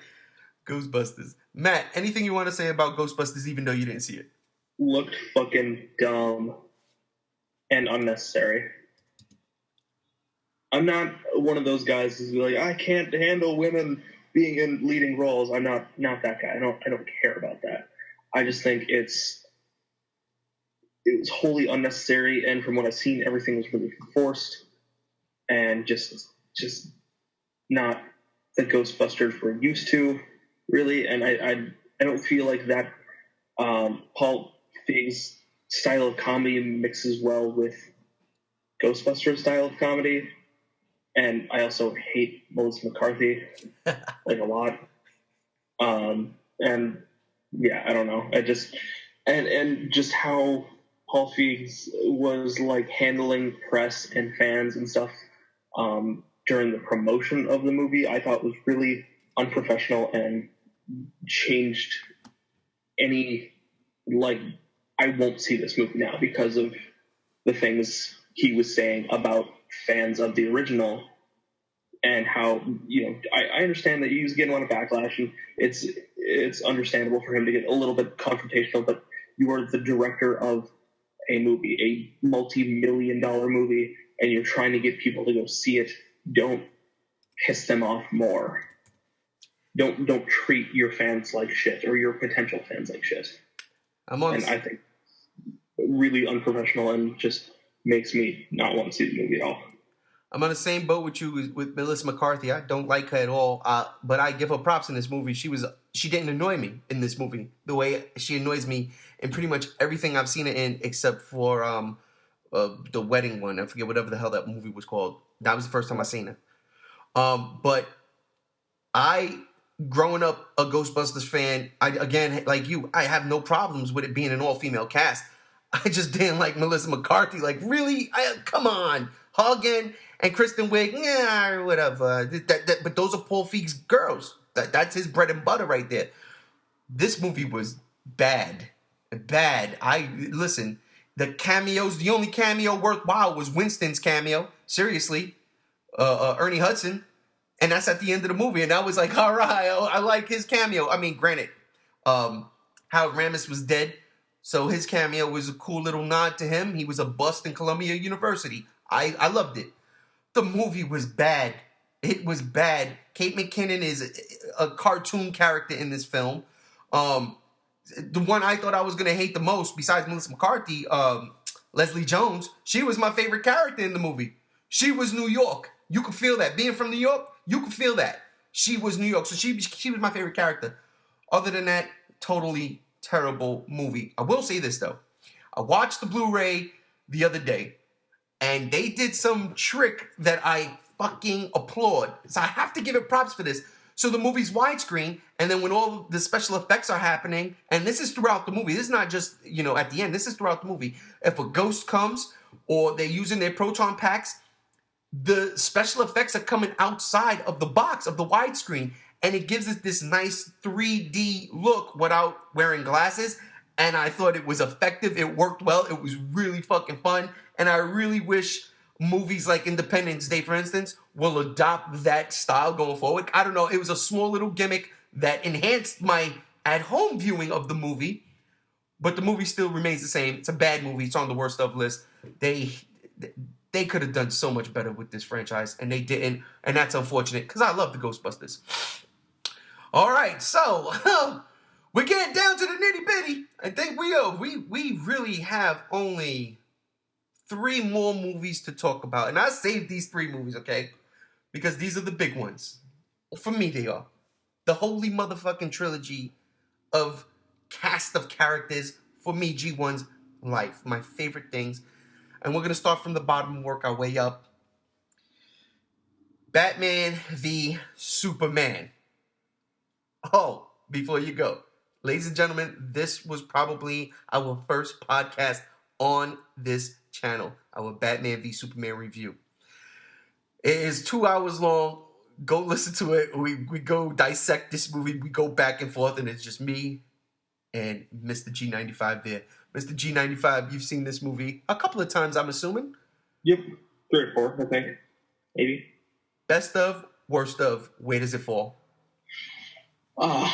Ghostbusters. Matt, anything you want to say about Ghostbusters even though you didn't see it? Looked fucking dumb and unnecessary. I'm not one of those guys who's like, I can't handle women being in leading roles. I'm not that guy. I don't care about that. I just think it was wholly unnecessary, and from what I've seen, everything was really forced and just not the Ghostbusters we're used to, really. And I don't feel like that Paul Feig's style of comedy mixes well with Ghostbusters style of comedy. And I also hate Melissa McCarthy like a lot. And yeah, I don't know. I just and just how Paul Feig was like handling press and fans and stuff during the promotion of the movie, I thought was really unprofessional and changed any like I won't see this movie now because of the things he was saying about fans of the original and how, I understand that he was getting a lot of backlash and it's understandable for him to get a little bit confrontational, but you are the director of a movie, a multi-million-dollar movie, and you're trying to get people to go see it. Don't piss them off more. Don't treat your fans like shit or your potential fans like shit. And I think really unprofessional and just makes me not want to see the movie at all. I'm on the same boat with you with Melissa McCarthy. I don't like her at all, but I give her props in this movie. She didn't annoy me in this movie the way she annoys me in pretty much everything I've seen her in except for the wedding one. I forget whatever the hell that movie was called. That was the first time I seen her. But I, growing up a Ghostbusters fan, again, like you, I have no problems with it being an all-female cast. I just didn't like Melissa McCarthy. Like, really? Come on. Hogan and Kristen Wiig, yeah, whatever. But those are Paul Feig's girls. That's his bread and butter right there. This movie was bad. Bad. Listen, the cameos, the only cameo worthwhile was Winston's cameo. Seriously. Ernie Hudson. And that's at the end of the movie. And I was like, all right, I like his cameo. I mean, granted, Howard Ramis was dead. So his cameo was a cool little nod to him. He was a bust in Columbia University. I loved it. The movie was bad. It was bad. Kate McKinnon is a cartoon character in this film. The one I thought I was going to hate the most, besides Melissa McCarthy, Leslie Jones, she was my favorite character in the movie. She was New York. You could feel that. Being from New York, you could feel that. She was New York. So she was my favorite character. Other than that, totally terrible movie. I will say this, though. I watched the Blu-ray the other day, and they did some trick that I fucking applaud. So I have to give it props for this. So the movie's widescreen, and then when all the special effects are happening, and this is throughout the movie. This is not just, at the end. This is throughout the movie. If a ghost comes or they're using their proton packs, the special effects are coming outside of the box of the widescreen, and it gives it this nice 3D look without wearing glasses. And I thought it was effective. It worked well. It was really fucking fun. And I really wish movies like Independence Day, for instance, will adopt that style going forward. I don't know. It was a small little gimmick that enhanced my at-home viewing of the movie, but the movie still remains the same. It's a bad movie. It's on the worst of list. They could have done so much better with this franchise, and they didn't, and that's unfortunate because I love the Ghostbusters. All right, so we're getting down to the nitty-bitty. I think we really have only 3 more movies to talk about, and I saved these 3 movies, okay, because these are the big ones. For me, they are. The holy motherfucking trilogy of cast of characters, for me, G1's life, my favorite things. And we're going to start from the bottom and work our way up. Batman v Superman. Oh, before you go, ladies and gentlemen, this was probably our first podcast on this channel, our Batman v Superman review. It is 2 hours long. Go listen to it. We go dissect this movie. We go back and forth, and it's just me and Mr. G95 there. Mr. G95, you've seen this movie a couple of times, I'm assuming? Yep. 3 or 4, I think. Maybe. Best of, worst of, where does it fall? I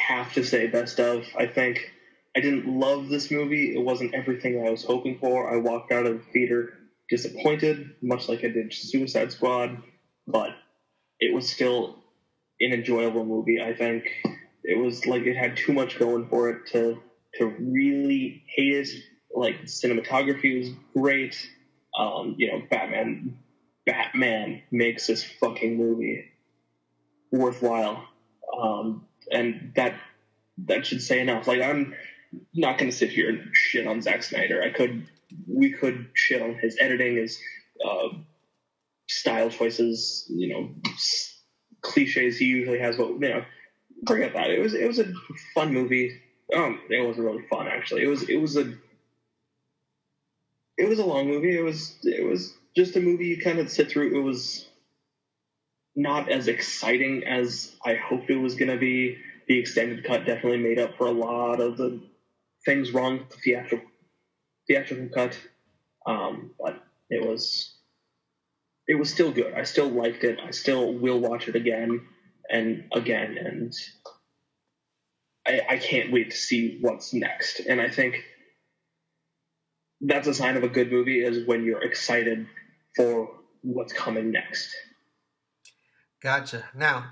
have to say best of. I think I didn't love this movie. It wasn't everything I was hoping for. I walked out of the theater disappointed, much like I did Suicide Squad, but it was still an enjoyable movie. I think it was like it had too much going for it to really hate it. Like, cinematography was great. Batman makes this fucking movie worthwhile. And that that should say enough. Like, I'm not going to sit here and shit on Zack Snyder. We could shit on his editing, his style choices, cliches he usually has, but forget that. It was a fun movie. It wasn't really fun, actually. It was a long movie. It was just a movie you kind of sit through. It was not as exciting as I hoped it was going to be. The extended cut definitely made up for a lot of the things wrong with the theatrical cut. But it was still good. I still liked it. I still will watch it again and again, and I can't wait to see what's next. And I think that's a sign of a good movie, is when you're excited for what's coming next. Gotcha. Now,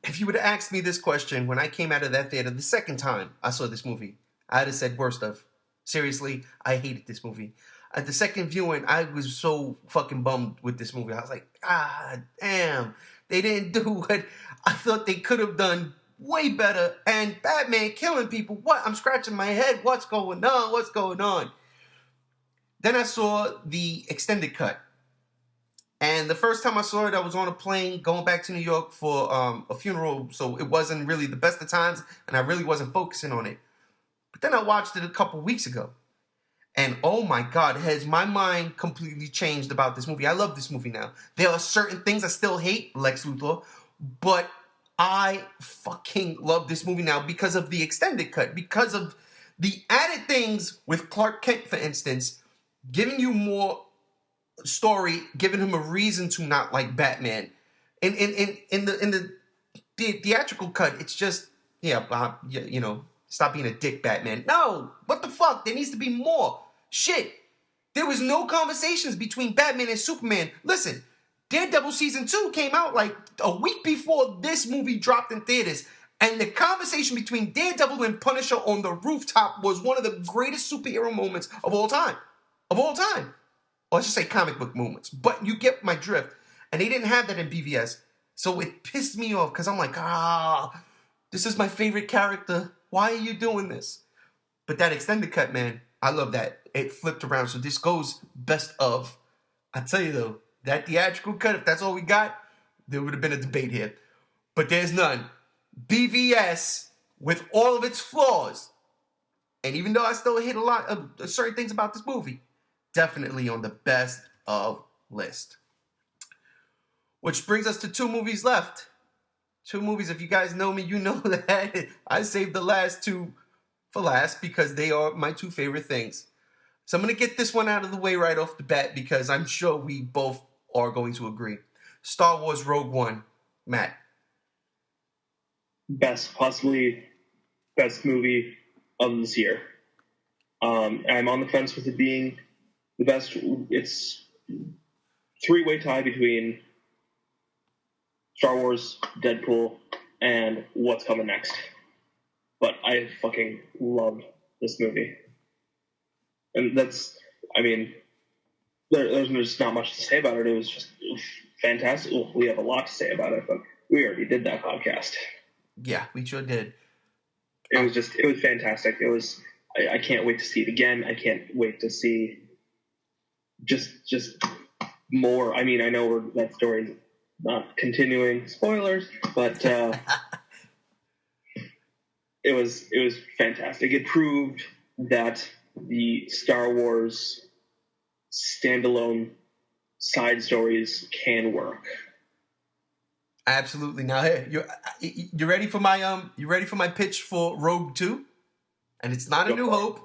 if you would have asked me this question when I came out of that theater the second time I saw this movie, I'd have said worst of. Seriously, I hated this movie. At the second viewing, I was so fucking bummed with this movie. I was like, damn, they didn't do what I thought they could have done way better. And Batman killing people, what? I'm scratching my head. What's going on? What's going on? Then I saw the extended cut. And the first time I saw it, I was on a plane going back to New York for a funeral, so it wasn't really the best of times, and I really wasn't focusing on it. But then I watched it a couple weeks ago, and oh my God, has my mind completely changed about this movie. I love this movie now. There are certain things I still hate, Lex Luthor, but I fucking love this movie now because of the extended cut, because of the added things with Clark Kent, for instance, giving you more story, giving him a reason to not like Batman. In the theatrical cut, it's just stop being a dick, Batman. No, what the fuck? There needs to be more shit. There was no conversations between Batman and Superman. Listen, Daredevil season 2 came out like a week before this movie dropped in theaters, and the conversation between Daredevil and Punisher on the rooftop was one of the greatest superhero moments of all time. Of all time. Or I should say comic book moments. But you get my drift. And they didn't have that in BVS. So it pissed me off because I'm like, this is my favorite character. Why are you doing this? But that extended cut, man, I love that. It flipped around. So this goes best of. I tell you though, that theatrical cut, if that's all we got, there would have been a debate here. But there's none. BVS, with all of its flaws, and even though I still hate a lot of certain things about this movie, definitely on the best of list. Which brings us to 2 movies left. 2 movies, if you guys know me, you know that I saved the last 2 for last because they are my 2 favorite things. So I'm going to get this one out of the way right off the bat because I'm sure we both are going to agree. Star Wars Rogue One. Matt. Possibly best movie of this year. I'm on the fence with it being the best. It's 3-way tie between Star Wars, Deadpool, and what's coming next. But I fucking loved this movie. And there's just not much to say about it. It was just fantastic. Well, we have a lot to say about it, but we already did that podcast. Yeah, we sure did. It was fantastic. I can't wait to see it again. I can't wait to see just more. I mean, I know that story's not continuing. Spoilers, but it was fantastic. It proved that the Star Wars standalone side stories can work. Absolutely. Now, hey, you ready for my pitch for Rogue 2? And it's not A New Hope.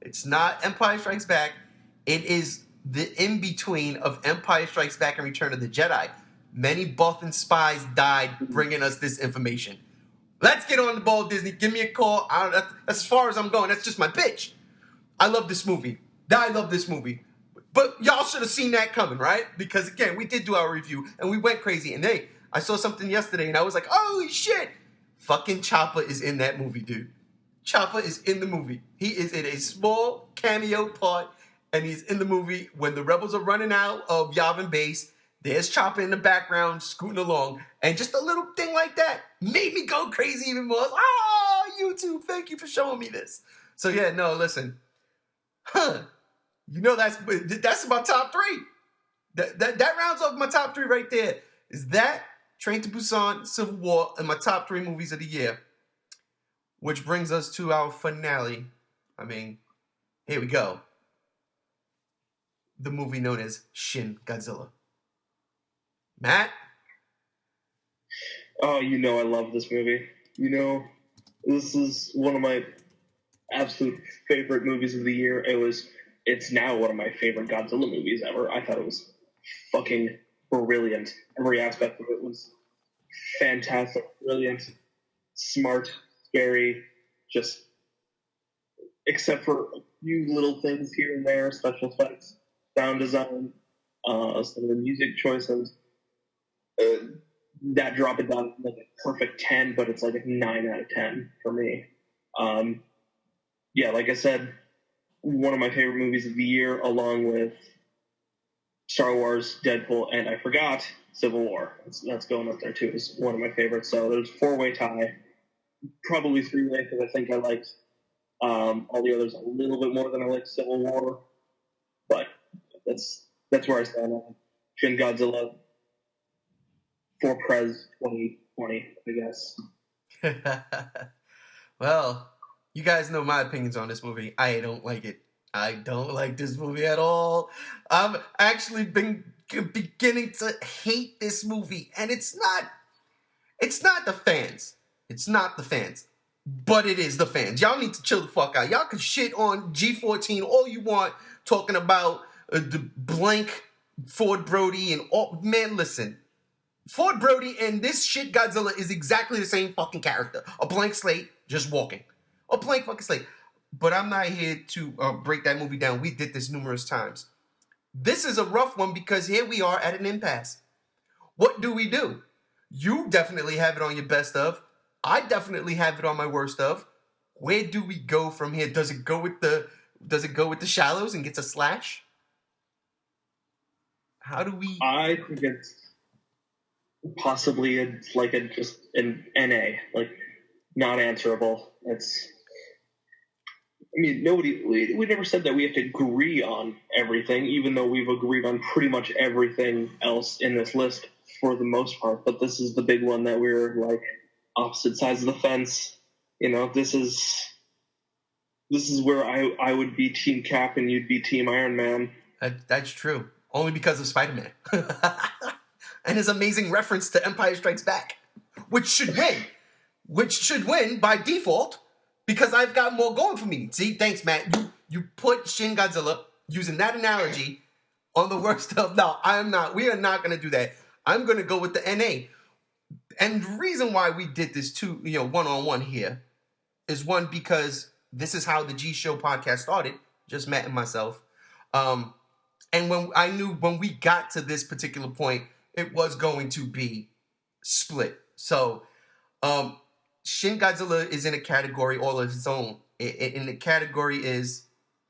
It's not Empire Strikes Back. It is the in-between of Empire Strikes Back and Return of the Jedi. Many Bothan spies died bringing us this information. Let's get on the ball, Disney. Give me a call. That's as far as I'm going. That's just my pitch. I love this movie. But y'all should have seen that coming, right? Because, again, we did do our review, and we went crazy. And, hey, I saw something yesterday, and I was like, holy shit. Fucking Chopper is in that movie, dude. Chopper is in the movie. He is in a small cameo part, and he's in the movie when the rebels are running out of Yavin Base. There's Chopper in the background scooting along, and just a little thing like that made me go crazy even more. Oh, YouTube. Thank you for showing me this. So yeah, no, listen. You know that's my top three. That rounds off my top three right there. Is that Train to Busan, Civil War, and my top three movies of the year. Which brings us to our finale. I mean, here we go. The movie known as Shin Godzilla. Matt? Oh, you know I love this movie. You know, this is one of my absolute favorite movies of the year. It's now one of my favorite Godzilla movies ever. I thought it was fucking brilliant. Every aspect of it was fantastic, brilliant, smart, scary, just except for a few little things here and there, special effects, sound design, some of the music choices. That drop it down like a perfect 10, but it's like a 9 out of 10 for me. Yeah, like I said, one of my favorite movies of the year, along with Star Wars, Deadpool, and I forgot Civil War. That's going up there too. It's one of my favorites. So there's 4-way tie, probably 3-way because I think I liked all the others a little bit more than I liked Civil War. But that's where I stand on Shin Godzilla for Prez 2020, I guess. Well, you guys know my opinions on this movie. I don't like it. I don't like this movie at all. I've actually been beginning to hate this movie, and it's not the fans. It's not the fans. But it is the fans. Y'all need to chill the fuck out. Y'all can shit on G14 all you want, talking about the blank Ford Brody and all. Man, listen. Ford Brody and this shit Godzilla is exactly the same fucking character. A blank slate, just walking. A blank fucking slate. But I'm not here to break that movie down. We did this numerous times. This is a rough one because here we are at an impasse. What do? You definitely have it on your best of. I definitely have it on my worst of. Where do we go from here? Does it go with the shallows and gets a slash? How do we? I think it's possibly just an NA, like not answerable. We never said that we have to agree on everything, even though we've agreed on pretty much everything else in this list for the most part. But this is the big one that we're like opposite sides of the fence. You know, this is where I would be Team Cap and you'd be Team Iron Man. That's true. Only because of Spider-Man. And his amazing reference to Empire Strikes Back. Which should win by default because I've got more going for me. See, thanks, Matt. You put Shin Godzilla, using that analogy, on the worst of... No, I am not. We are not going to do that. I'm going to go with the NA. And the reason why we did this one-on-one here is one, because this is how the G Show podcast started, just Matt and myself. And when we got to this particular point, it was going to be split. So, Shin Godzilla is in a category all of its own. In the category is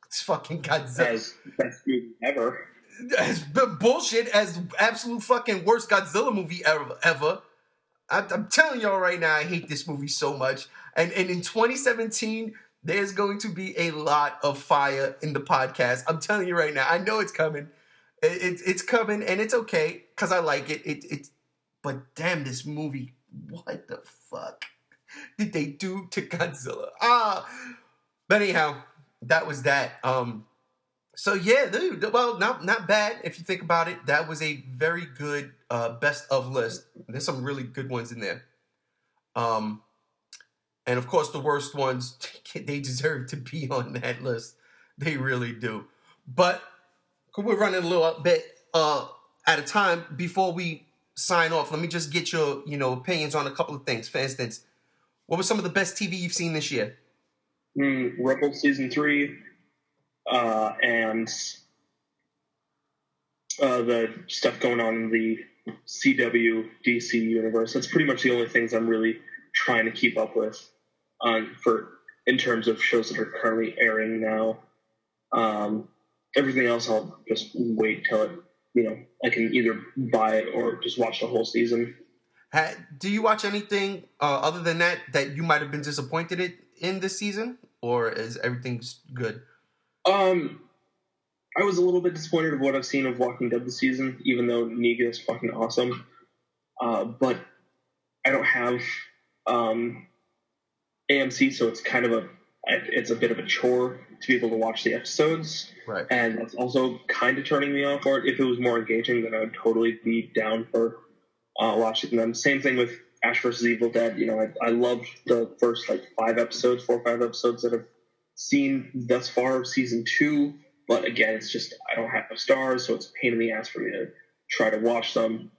it's fucking Godzilla. As best movie ever. As bullshit as absolute fucking worst Godzilla movie ever. I'm telling y'all right now, I hate this movie so much. And in 2017, there's going to be a lot of fire in the podcast. I'm telling you right now. I know it's coming. It's coming, and it's okay because I like it. But damn, this movie, what the fuck did they do to Godzilla? But anyhow, that was that. So yeah, dude. Well, not bad if you think about it. That was a very good best of list. There's some really good ones in there. And of course, the worst ones, they deserve to be on that list. They really do. But we're running a little bit at a time. Before we sign off, let me just get your opinions on a couple of things. For instance, what was some of the best TV you've seen this year? Rebels Season 3 and the stuff going on in the CW DC universe. That's pretty much the only things I'm really trying to keep up with in terms of shows that are currently airing now. Everything else I'll just wait till it, I can either buy it or just watch the whole season. Do you watch anything other than that you might have been disappointed in this season, or is everything good? Um, I was a little bit disappointed of what I've seen of Walking Dead this season, even though Negan is fucking awesome. But I don't have AMC, so it's a bit of a chore to be able to watch the episodes. Right. And that's also kind of turning me off. Or if it was more engaging, then I would totally be down for watching them. Same thing with Ash vs. Evil Dead. I loved the first 4 or 5 episodes that I've seen thus far of season 2. But again, it's just I don't have stars, so it's a pain in the ass for me to try to watch them.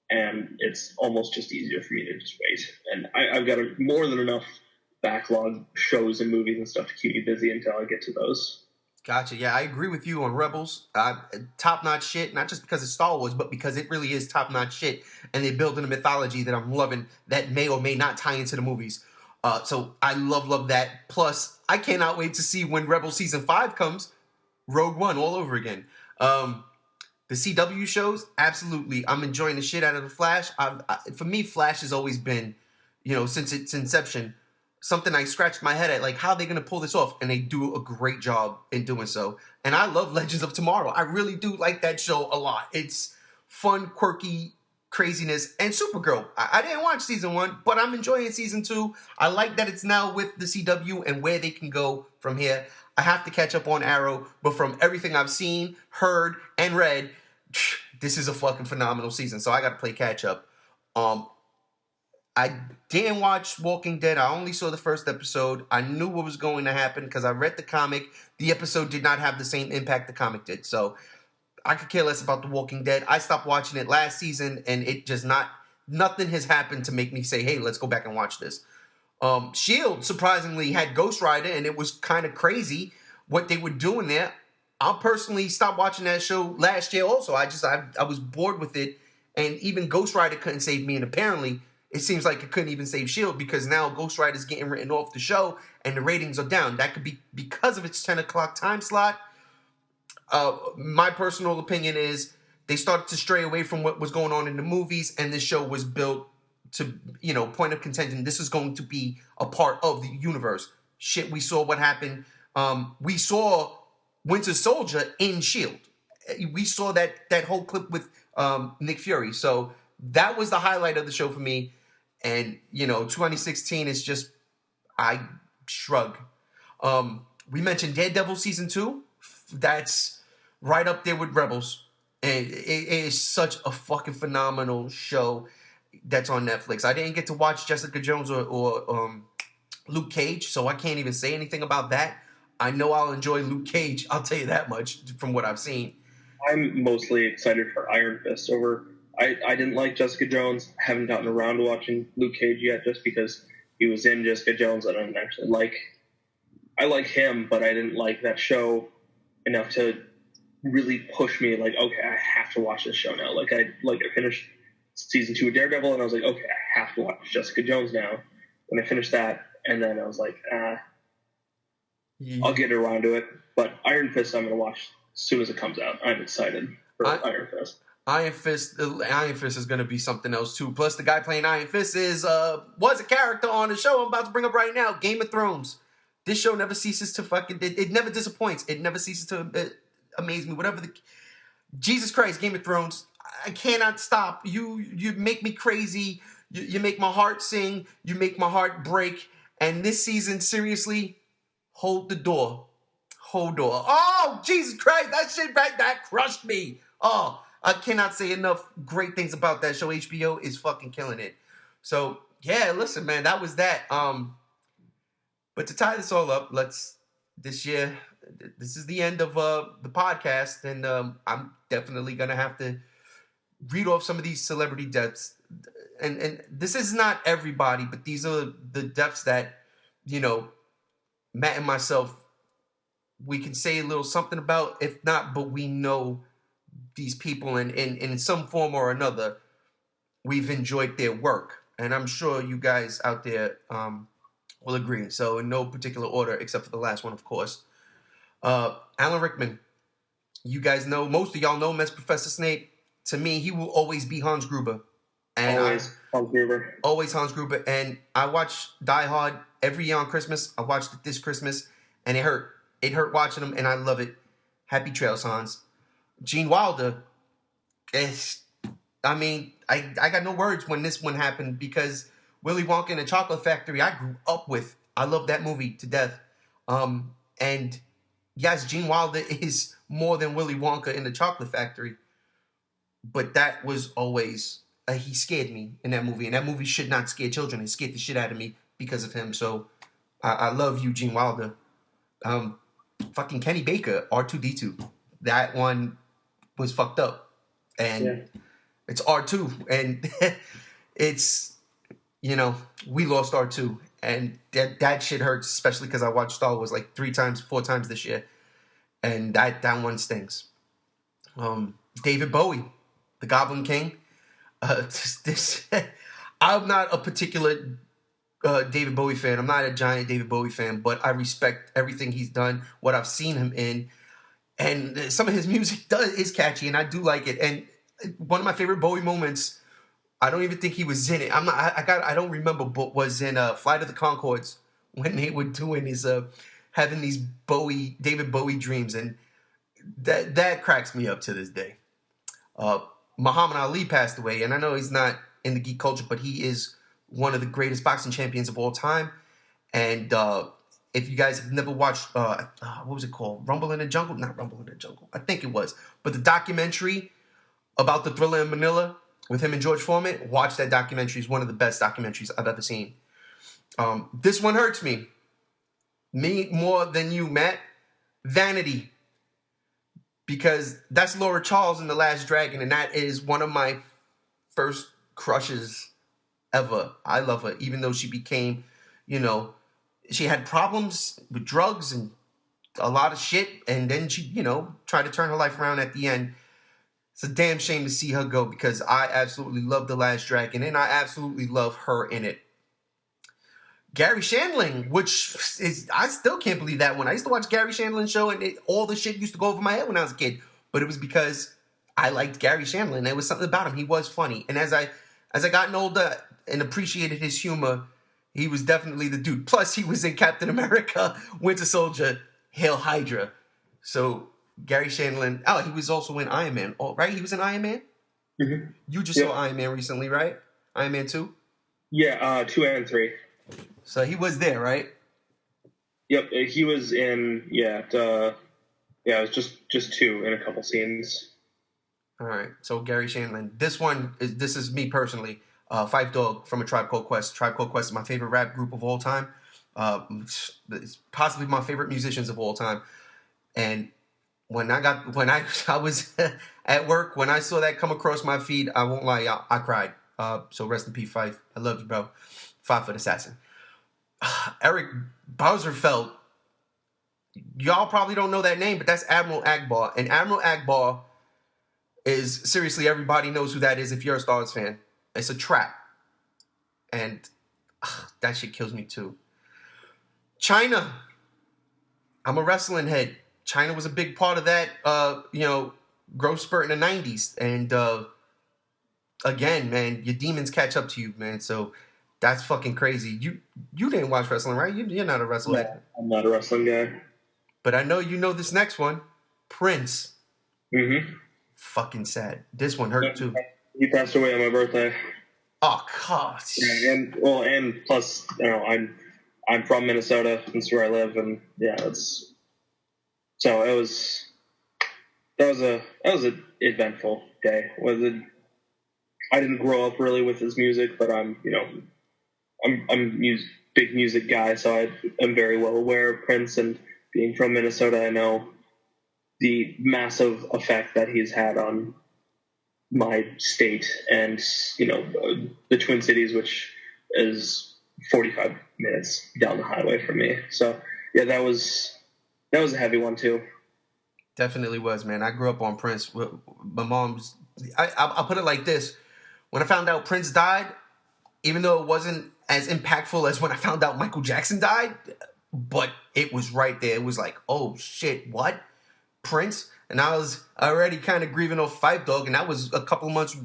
And it's almost just easier for me to just wait. And I've got more than enough backlog shows and movies and stuff to keep me busy until I get to those. Gotcha. Yeah, I agree with you on Rebels. Top-notch shit, not just because it's Star Wars, but because it really is top-notch shit. And they're building a mythology that I'm loving that may or may not tie into the movies. So I love that. Plus, I cannot wait to see when Rebels Season 5 comes, Rogue One all over again. The CW shows, absolutely. I'm enjoying the shit out of The Flash. For me, Flash has always been, since its inception, something I scratched my head at, like, how are they going to pull this off? And they do a great job in doing so. And I love Legends of Tomorrow. I really do like that show a lot. It's fun, quirky craziness. And Supergirl. I didn't watch season 1, but I'm enjoying season 2. I like that it's now with the CW and where they can go from here. I have to catch up on Arrow, but from everything I've seen, heard, and read, this is a fucking phenomenal season. So I got to play catch up. I didn't watch Walking Dead. I only saw the first episode. I knew what was going to happen because I read the comic. The episode did not have the same impact the comic did. So I could care less about The Walking Dead. I stopped watching it last season, and it just nothing has happened to make me say, hey, let's go back and watch this. S.H.I.E.L.D. surprisingly had Ghost Rider, and it was kind of crazy what they were doing there. I personally stopped watching that show last year also. I was bored with it, and even Ghost Rider couldn't save me, and apparently it seems like it couldn't even save S.H.I.E.L.D. because now Ghost Rider is getting written off the show, and the ratings are down. That could be because of its 10 o'clock time slot. My personal opinion is they started to stray away from what was going on in the movies, and this show was built to, point of contention. This is going to be a part of the universe. Shit, we saw what happened. We saw Winter Soldier in S.H.I.E.L.D. We saw that whole clip with Nick Fury. So that was the highlight of the show for me. And, 2016 is just, I shrug. We mentioned Daredevil Season 2. That's right up there with Rebels. And it is such a fucking phenomenal show that's on Netflix. I didn't get to watch Jessica Jones or Luke Cage, so I can't even say anything about that. I know I'll enjoy Luke Cage, I'll tell you that much from what I've seen. I'm mostly excited for Iron Fist over... I didn't like Jessica Jones. I haven't gotten around to watching Luke Cage yet just because he was in Jessica Jones. I don't actually like... I like him, but I didn't like that show enough to really push me, like, okay, I have to watch this show now. I finished season 2 of Daredevil, and I was like, okay, I have to watch Jessica Jones now. And I finished that, and then I was like, I'll get around to it. But Iron Fist, I'm going to watch as soon as it comes out. I'm excited for Iron Fist. Iron Fist is going to be something else too. Plus, the guy playing Iron Fist was a character on the show I'm about to bring up right now, Game of Thrones. This show never ceases to it never disappoints. It never ceases to amaze me. Jesus Christ, Game of Thrones. I cannot stop. You make me crazy. You make my heart sing. You make my heart break. And this season, seriously, hold the door. Oh, Jesus Christ, that crushed me. Oh, I cannot say enough great things about that show. HBO is fucking killing it. So, yeah, listen, man, that was that. But to tie this all up, this is the end of the podcast, and I'm definitely going to have to read off some of these celebrity deaths. And this is not everybody, but these are the deaths that, Matt and myself, we can say a little something about. If not, but we know these people, and in some form or another, we've enjoyed their work. And I'm sure you guys out there will agree. So in no particular order, except for the last one, of course. Alan Rickman. You guys know, most of y'all know him as Professor Snape. To me, he will always be Hans Gruber. And I Always Hans Gruber. always Hans Gruber. And I watch Die Hard every year on Christmas. I watched it this Christmas, and it hurt. It hurt watching them, and I love it. Happy Trails, Hans. Gene Wilder. I got no words when this one happened because Willy Wonka and the Chocolate Factory I grew up with. I love that movie to death. And yes, Gene Wilder is more than Willy Wonka in the Chocolate Factory. But that was always he scared me in that movie, and that movie should not scare children. It scared the shit out of me because of him. So I love you, Gene Wilder. Fucking Kenny Baker, R2D2. That one was fucked up, and it's R2, and it's we lost R2, and that shit hurts, especially because I watched Star Wars like 3 times, 4 times this year, and that one stings. David Bowie, the Goblin King. I'm not a particular David Bowie fan. I'm not a giant David Bowie fan, but I respect everything he's done, what I've seen him in, and some of his music is catchy, and I do like it. And one of my favorite Bowie moments, I don't even think he was in it. I don't remember, but was in Flight of the Conchords when they were doing his having these David Bowie dreams, and that cracks me up to this day. Muhammad Ali passed away, and I know he's not in the geek culture, but he is one of the greatest boxing champions of all time. And if you guys have never watched, what was it called? Rumble in the Jungle? Not Rumble in the Jungle. I think it was. But the documentary about the Thriller in Manila with him and George Foreman, watch that documentary. It's one of the best documentaries I've ever seen. This one hurts me. Me more than you, Matt. Vanity. Because that's Laura Charles in The Last Dragon, and that is one of my first crushes ever. I love her, even though she became, she had problems with drugs and a lot of shit, and then she, tried to turn her life around at the end. It's a damn shame to see her go because I absolutely love The Last Dragon, and I absolutely love her in it. Gary Shandling, which is, I still can't believe that one. I used to watch Gary Shandling's show, and all the shit used to go over my head when I was a kid. But it was because I liked Gary Shandling. There was something about him. He was funny. And as I gotten older and appreciated his humor, he was definitely the dude. Plus, he was in Captain America, Winter Soldier, Hail Hydra. So Gary Shandling. Oh, he was also in Iron Man, right? He was in Iron Man? Mm-hmm. You just saw Iron Man recently, right? Iron Man 2? Yeah, 2 and 3. So he was there, right? Yep, he was in. It was just 2 in a couple scenes. All right. So Gary Shandling. This is me personally. Phife Dawg from A Tribe Called Quest. Tribe Called Quest is my favorite rap group of all time. It's possibly my favorite musicians of all time. And when I was at work, when I saw that come across my feed, I won't lie, I cried. So rest in peace, Phife. I love you, bro. 5-foot assassin. Eric Bauserfeld. Y'all probably don't know that name, but that's Admiral Akbar. And Admiral Akbar is, seriously, everybody knows who that is if you're a Star Wars fan. It's a trap. And that shit kills me too. China. I'm a wrestling head. China was a big part of that, growth spurt in the 90s. And again, man, your demons catch up to you, man. So that's fucking crazy. You didn't watch wrestling, right? You're not a wrestler. Yeah, I'm not a wrestling guy. But I know you know this next one. Prince. Mm-hmm. Fucking sad. This one hurt too. He passed away on my birthday. Oh God. And plus, I'm from Minnesota. That's where I live, and so it was. That was a eventful day. I didn't grow up really with his music, but I'm big music guy, so I am very well aware of Prince, and being from Minnesota, I know the massive effect that he's had on my state and, the Twin Cities, which is 45 minutes down the highway from me. So, yeah, that was a heavy one, too. Definitely was, man. I grew up on Prince. My mom's... I'll put it like this. When I found out Prince died, even though it wasn't as impactful as when I found out Michael Jackson died, but it was right there. It was like, oh, shit, what? Prince? And I was already kind of grieving off Phife Dawg, and that was a couple months,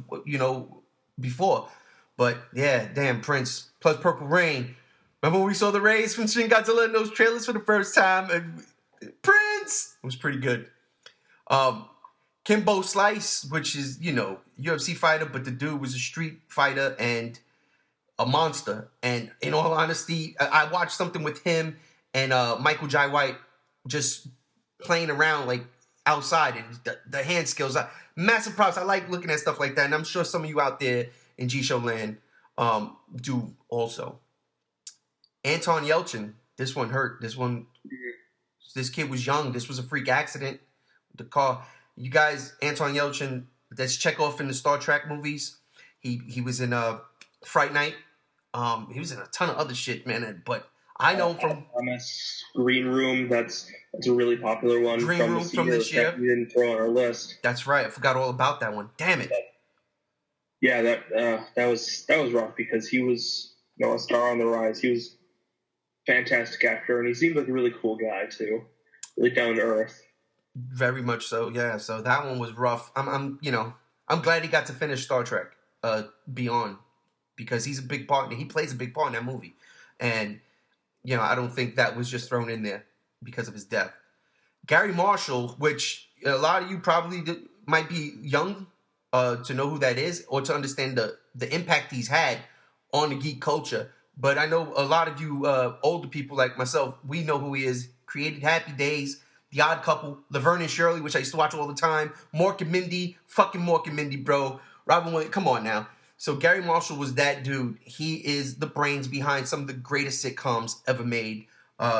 before. But yeah, damn, Prince plus Purple Rain. Remember when we saw the Rays from Shin Godzilla in those trailers for the first time? Prince! It was pretty good. Kimbo Slice, which is, UFC fighter, but the dude was a street fighter and a monster. And in all honesty, I watched something with him and Michael Jai White just playing around like outside, and the hand skills. Massive props. I like looking at stuff like that, and I'm sure some of you out there in G-Show land do also. Anton Yelchin, this one hurt. This kid was young. This was a freak accident. The car. You guys, Anton Yelchin, that's Chekhov in the Star Trek movies. He was in Fright Night. He was in a ton of other shit, man. But I know him from Thomas Green Room. That's a really popular one. Green Room from this year. We didn't throw on our list. That's right. I forgot all about that one. Damn it. Yeah, that was rough because he was a star on the rise. He was a fantastic actor, and he seemed like a really cool guy too, really down to earth. Very much so. Yeah. So that one was rough. I'm glad he got to finish Star Trek Beyond, because he's a big part. He plays a big part in that movie, and I don't think that was just thrown in there because of his death. Gary Marshall, which a lot of you probably might be young to know who that is or to understand the impact he's had on the geek culture. But I know a lot of you older people like myself, we know who he is. Created Happy Days, The Odd Couple, Laverne and Shirley, which I used to watch all the time, Mork and Mindy, fucking Mork and Mindy, bro. Robin Williams, come on now. So Gary Marshall was that dude. He is the brains behind some of the greatest sitcoms ever made.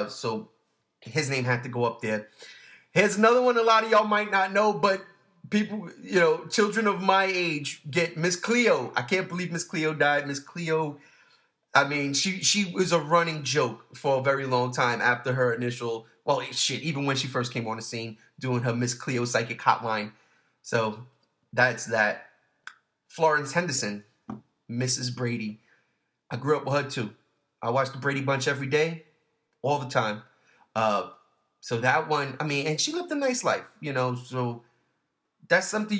So his name had to go up there. Here's another one a lot of y'all might not know, but people, children of my age get Miss Cleo. I can't believe Miss Cleo died. Miss Cleo, I mean, she was a running joke for a very long time after her initial, well, shit, even when she first came on the scene doing her Miss Cleo psychic hotline. So that's that. Florence Henderson, Mrs. Brady. I grew up with her too. I watched the Brady Bunch every day, all the time. So that one, I mean, and she lived a nice life, so that's something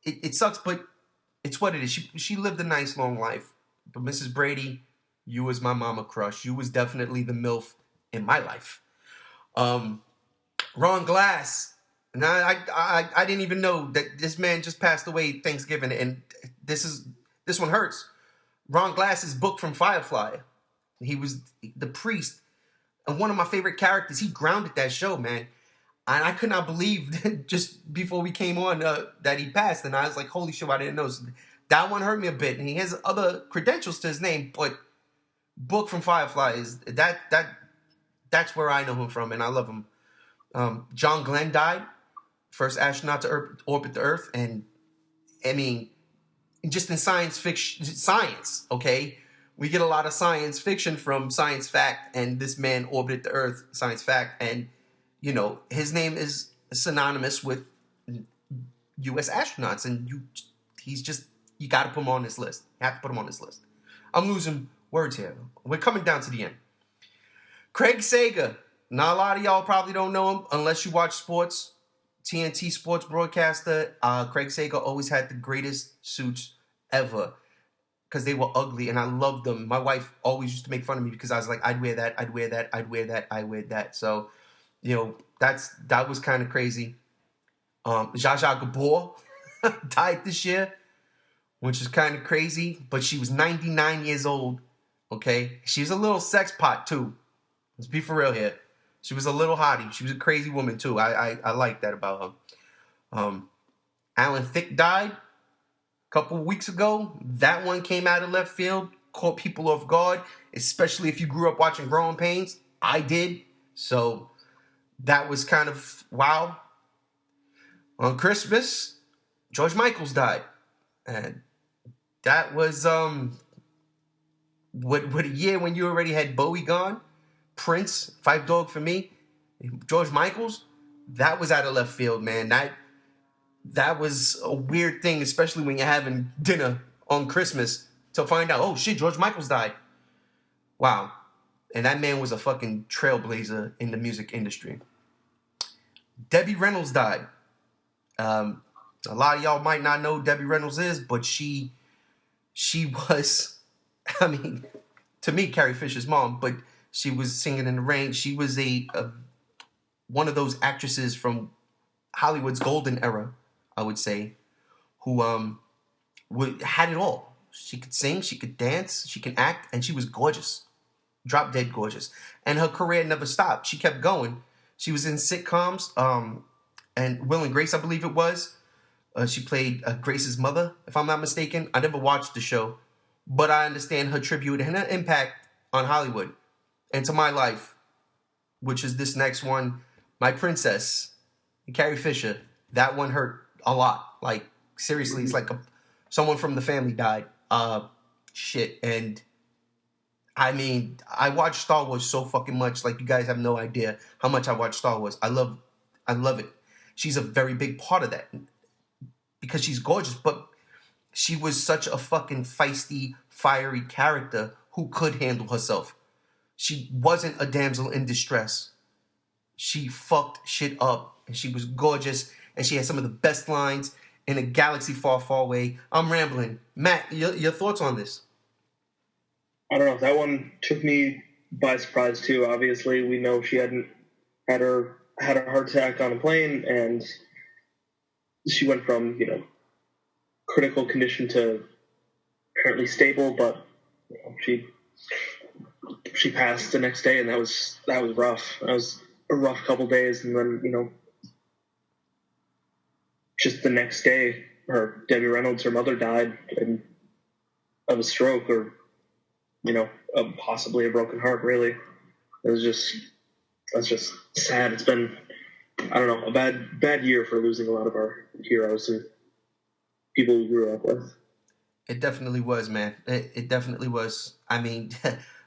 it sucks, but it's what it is. She lived a nice long life. But Mrs. Brady, you was my mama crush. You was definitely the MILF in my life. Ron Glass. Now I didn't even know that this man just passed away Thanksgiving, and this one hurts. Ron Glass's book from Firefly. He was the priest, and one of my favorite characters. He grounded that show, man. And I could not believe that just before we came on that he passed, and I was like, holy shit, I didn't know. So that one hurt me a bit, and he has other credentials to his name, but book from Firefly is that's where I know him from, and I love him. John Glenn died. First astronaut to orbit the Earth, and I mean, just in science fiction, okay? We get a lot of science fiction from science fact, and this man orbited the Earth, science fact, and, his name is synonymous with U.S. astronauts, and you got to put him on this list. You have to put him on this list. I'm losing words here. We're coming down to the end. Craig Sager. Now, a lot of y'all probably don't know him unless you watch sports. TNT sports broadcaster. Craig Sager always had the greatest suits ever because they were ugly, and I loved them. My wife always used to make fun of me because I was like, I'd wear that, I'd wear that, I'd wear that, I'd wear that. So, that was kind of crazy. Zsa Zsa Gabor died this year, which is kind of crazy, but she was 99 years old, okay? She was a little sex pot, too. Let's be for real here. She was a little hottie. She was a crazy woman, too. I like that about her. Alan Thicke died a couple of weeks ago. That one came out of left field, caught people off guard, especially if you grew up watching Growing Pains. I did. So that was kind of wow. On Christmas, George Michaels died. And that was what a year when you already had Bowie gone, Prince, Five Dog for Me, George Michaels. That was out of left field, man. That was a weird thing, especially when you're having dinner on Christmas to find out, oh shit, George Michaels died. Wow. And that man was a fucking trailblazer in the music industry. Debbie Reynolds died. A lot of y'all might not know who Debbie Reynolds is, but she she was, I mean, to me, Carrie Fisher's mom, but she was Singing in the Rain. She was a one of those actresses from Hollywood's golden era, I would say, who had it all. She could sing, she could dance, she can act, and she was gorgeous, drop dead gorgeous. And her career never stopped. She kept going. She was in sitcoms, and Will and Grace, I believe it was. She played Grace's mother, if I'm not mistaken. I never watched the show, but I understand her tribute and her impact on Hollywood and to my life, which is this next one, My Princess, Carrie Fisher. That one hurt a lot. Like, seriously, it's like someone from the family died. Shit. And I mean, I watch Star Wars so fucking much. Like, you guys have no idea how much I watch Star Wars. I love it. She's a very big part of that because she's gorgeous, but she was such a fucking feisty, fiery character who could handle herself. She wasn't a damsel in distress. She fucked shit up, and she was gorgeous, and she had some of the best lines in a galaxy far, far away. I'm rambling. Matt, your thoughts on this? I don't know. That one took me by surprise too. Obviously, we know she had a heart attack on a plane, and she went from critical condition to apparently stable, but she passed the next day, and that was rough. That was a rough couple days, and then just the next day, Debbie Reynolds, her mother, died of a stroke, or possibly a broken heart. Really, that's just sad. It's been, I don't know, a bad year for losing a lot of our heroes and people we grew up with. It definitely was, man. It definitely was. I mean,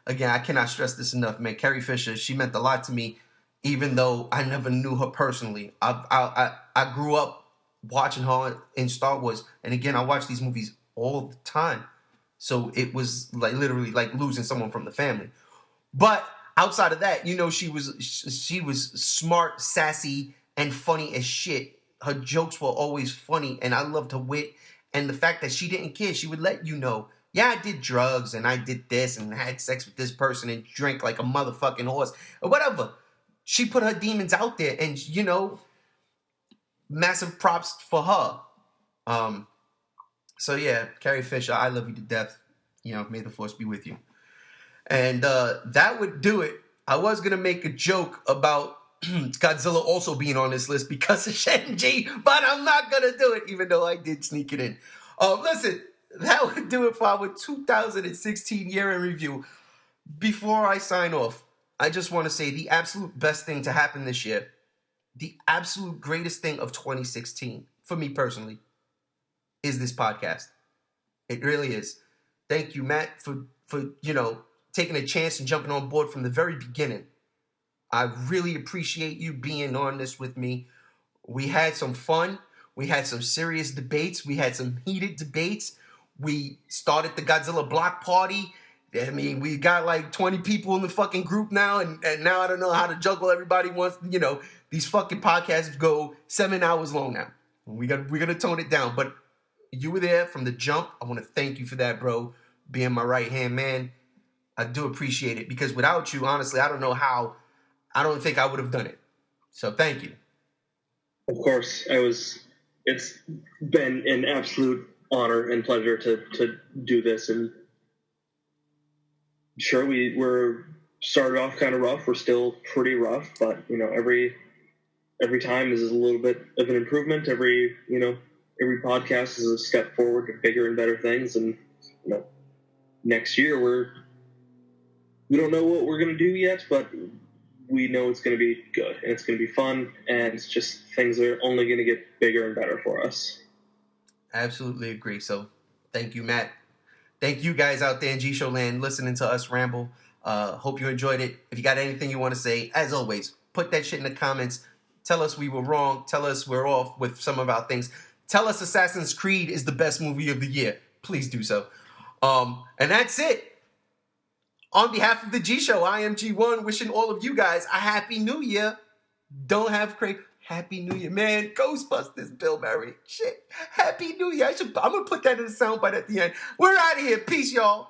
again, I cannot stress this enough, man. Carrie Fisher, she meant a lot to me, even though I never knew her personally. I grew up watching her in Star Wars, and again, I watch these movies all the time. So it was like literally like losing someone from the family. But outside of that, she was smart, sassy, and funny as shit. Her jokes were always funny, and I loved her wit. And the fact that she didn't care, she would let you know, yeah, I did drugs, and I did this, and I had sex with this person, and drank like a motherfucking horse, or whatever. She put her demons out there, and, massive props for her. So yeah, Carrie Fisher, I love you to death. May the force be with you. And that would do it. I was going to make a joke about Godzilla also being on this list because of Shenji, but I'm not going to do it, even though I did sneak it in. Listen, that would do it for our 2016 year in review. Before I sign off, I just want to say the absolute best thing to happen this year, the absolute greatest thing of 2016, for me personally, is this podcast. It really is. Thank you, Matt, for taking a chance and jumping on board from the very beginning. I really appreciate you being on this with me. We had some fun. We had some serious debates. We had some heated debates. We started the Godzilla block party. I mean, we got like 20 people in the fucking group now, and now I don't know how to juggle everybody once, these fucking podcasts go 7 hours long now. We're going to tone it down, but you were there from the jump. I want to thank you for that, bro, being my right-hand man. I do appreciate it, because without you, honestly, I don't think I would have done it. So thank you. Of course, it's been an absolute honor and pleasure to do this. And sure, we're started off kind of rough. We're still pretty rough, but every time is a little bit of an improvement. Every podcast is a step forward to bigger and better things. And next year we don't know what we're going to do yet, but we know it's going to be good, and it's going to be fun, and it's just things are only going to get bigger and better for us. Absolutely agree. So thank you, Matt. Thank you guys out there in G-Show land listening to us ramble. Hope you enjoyed it. If you got anything you want to say, as always, put that shit in the comments. Tell us we were wrong. Tell us we're off with some of our things. Tell us Assassin's Creed is the best movie of the year. Please do so. And that's it. On behalf of the G Show, I am G1, wishing all of you guys a happy new year. Don't have crazy. Happy New Year, man. Ghostbusters, Bill Murray. Shit. Happy New Year. I'm going to put that in the soundbite at the end. We're out of here. Peace, y'all.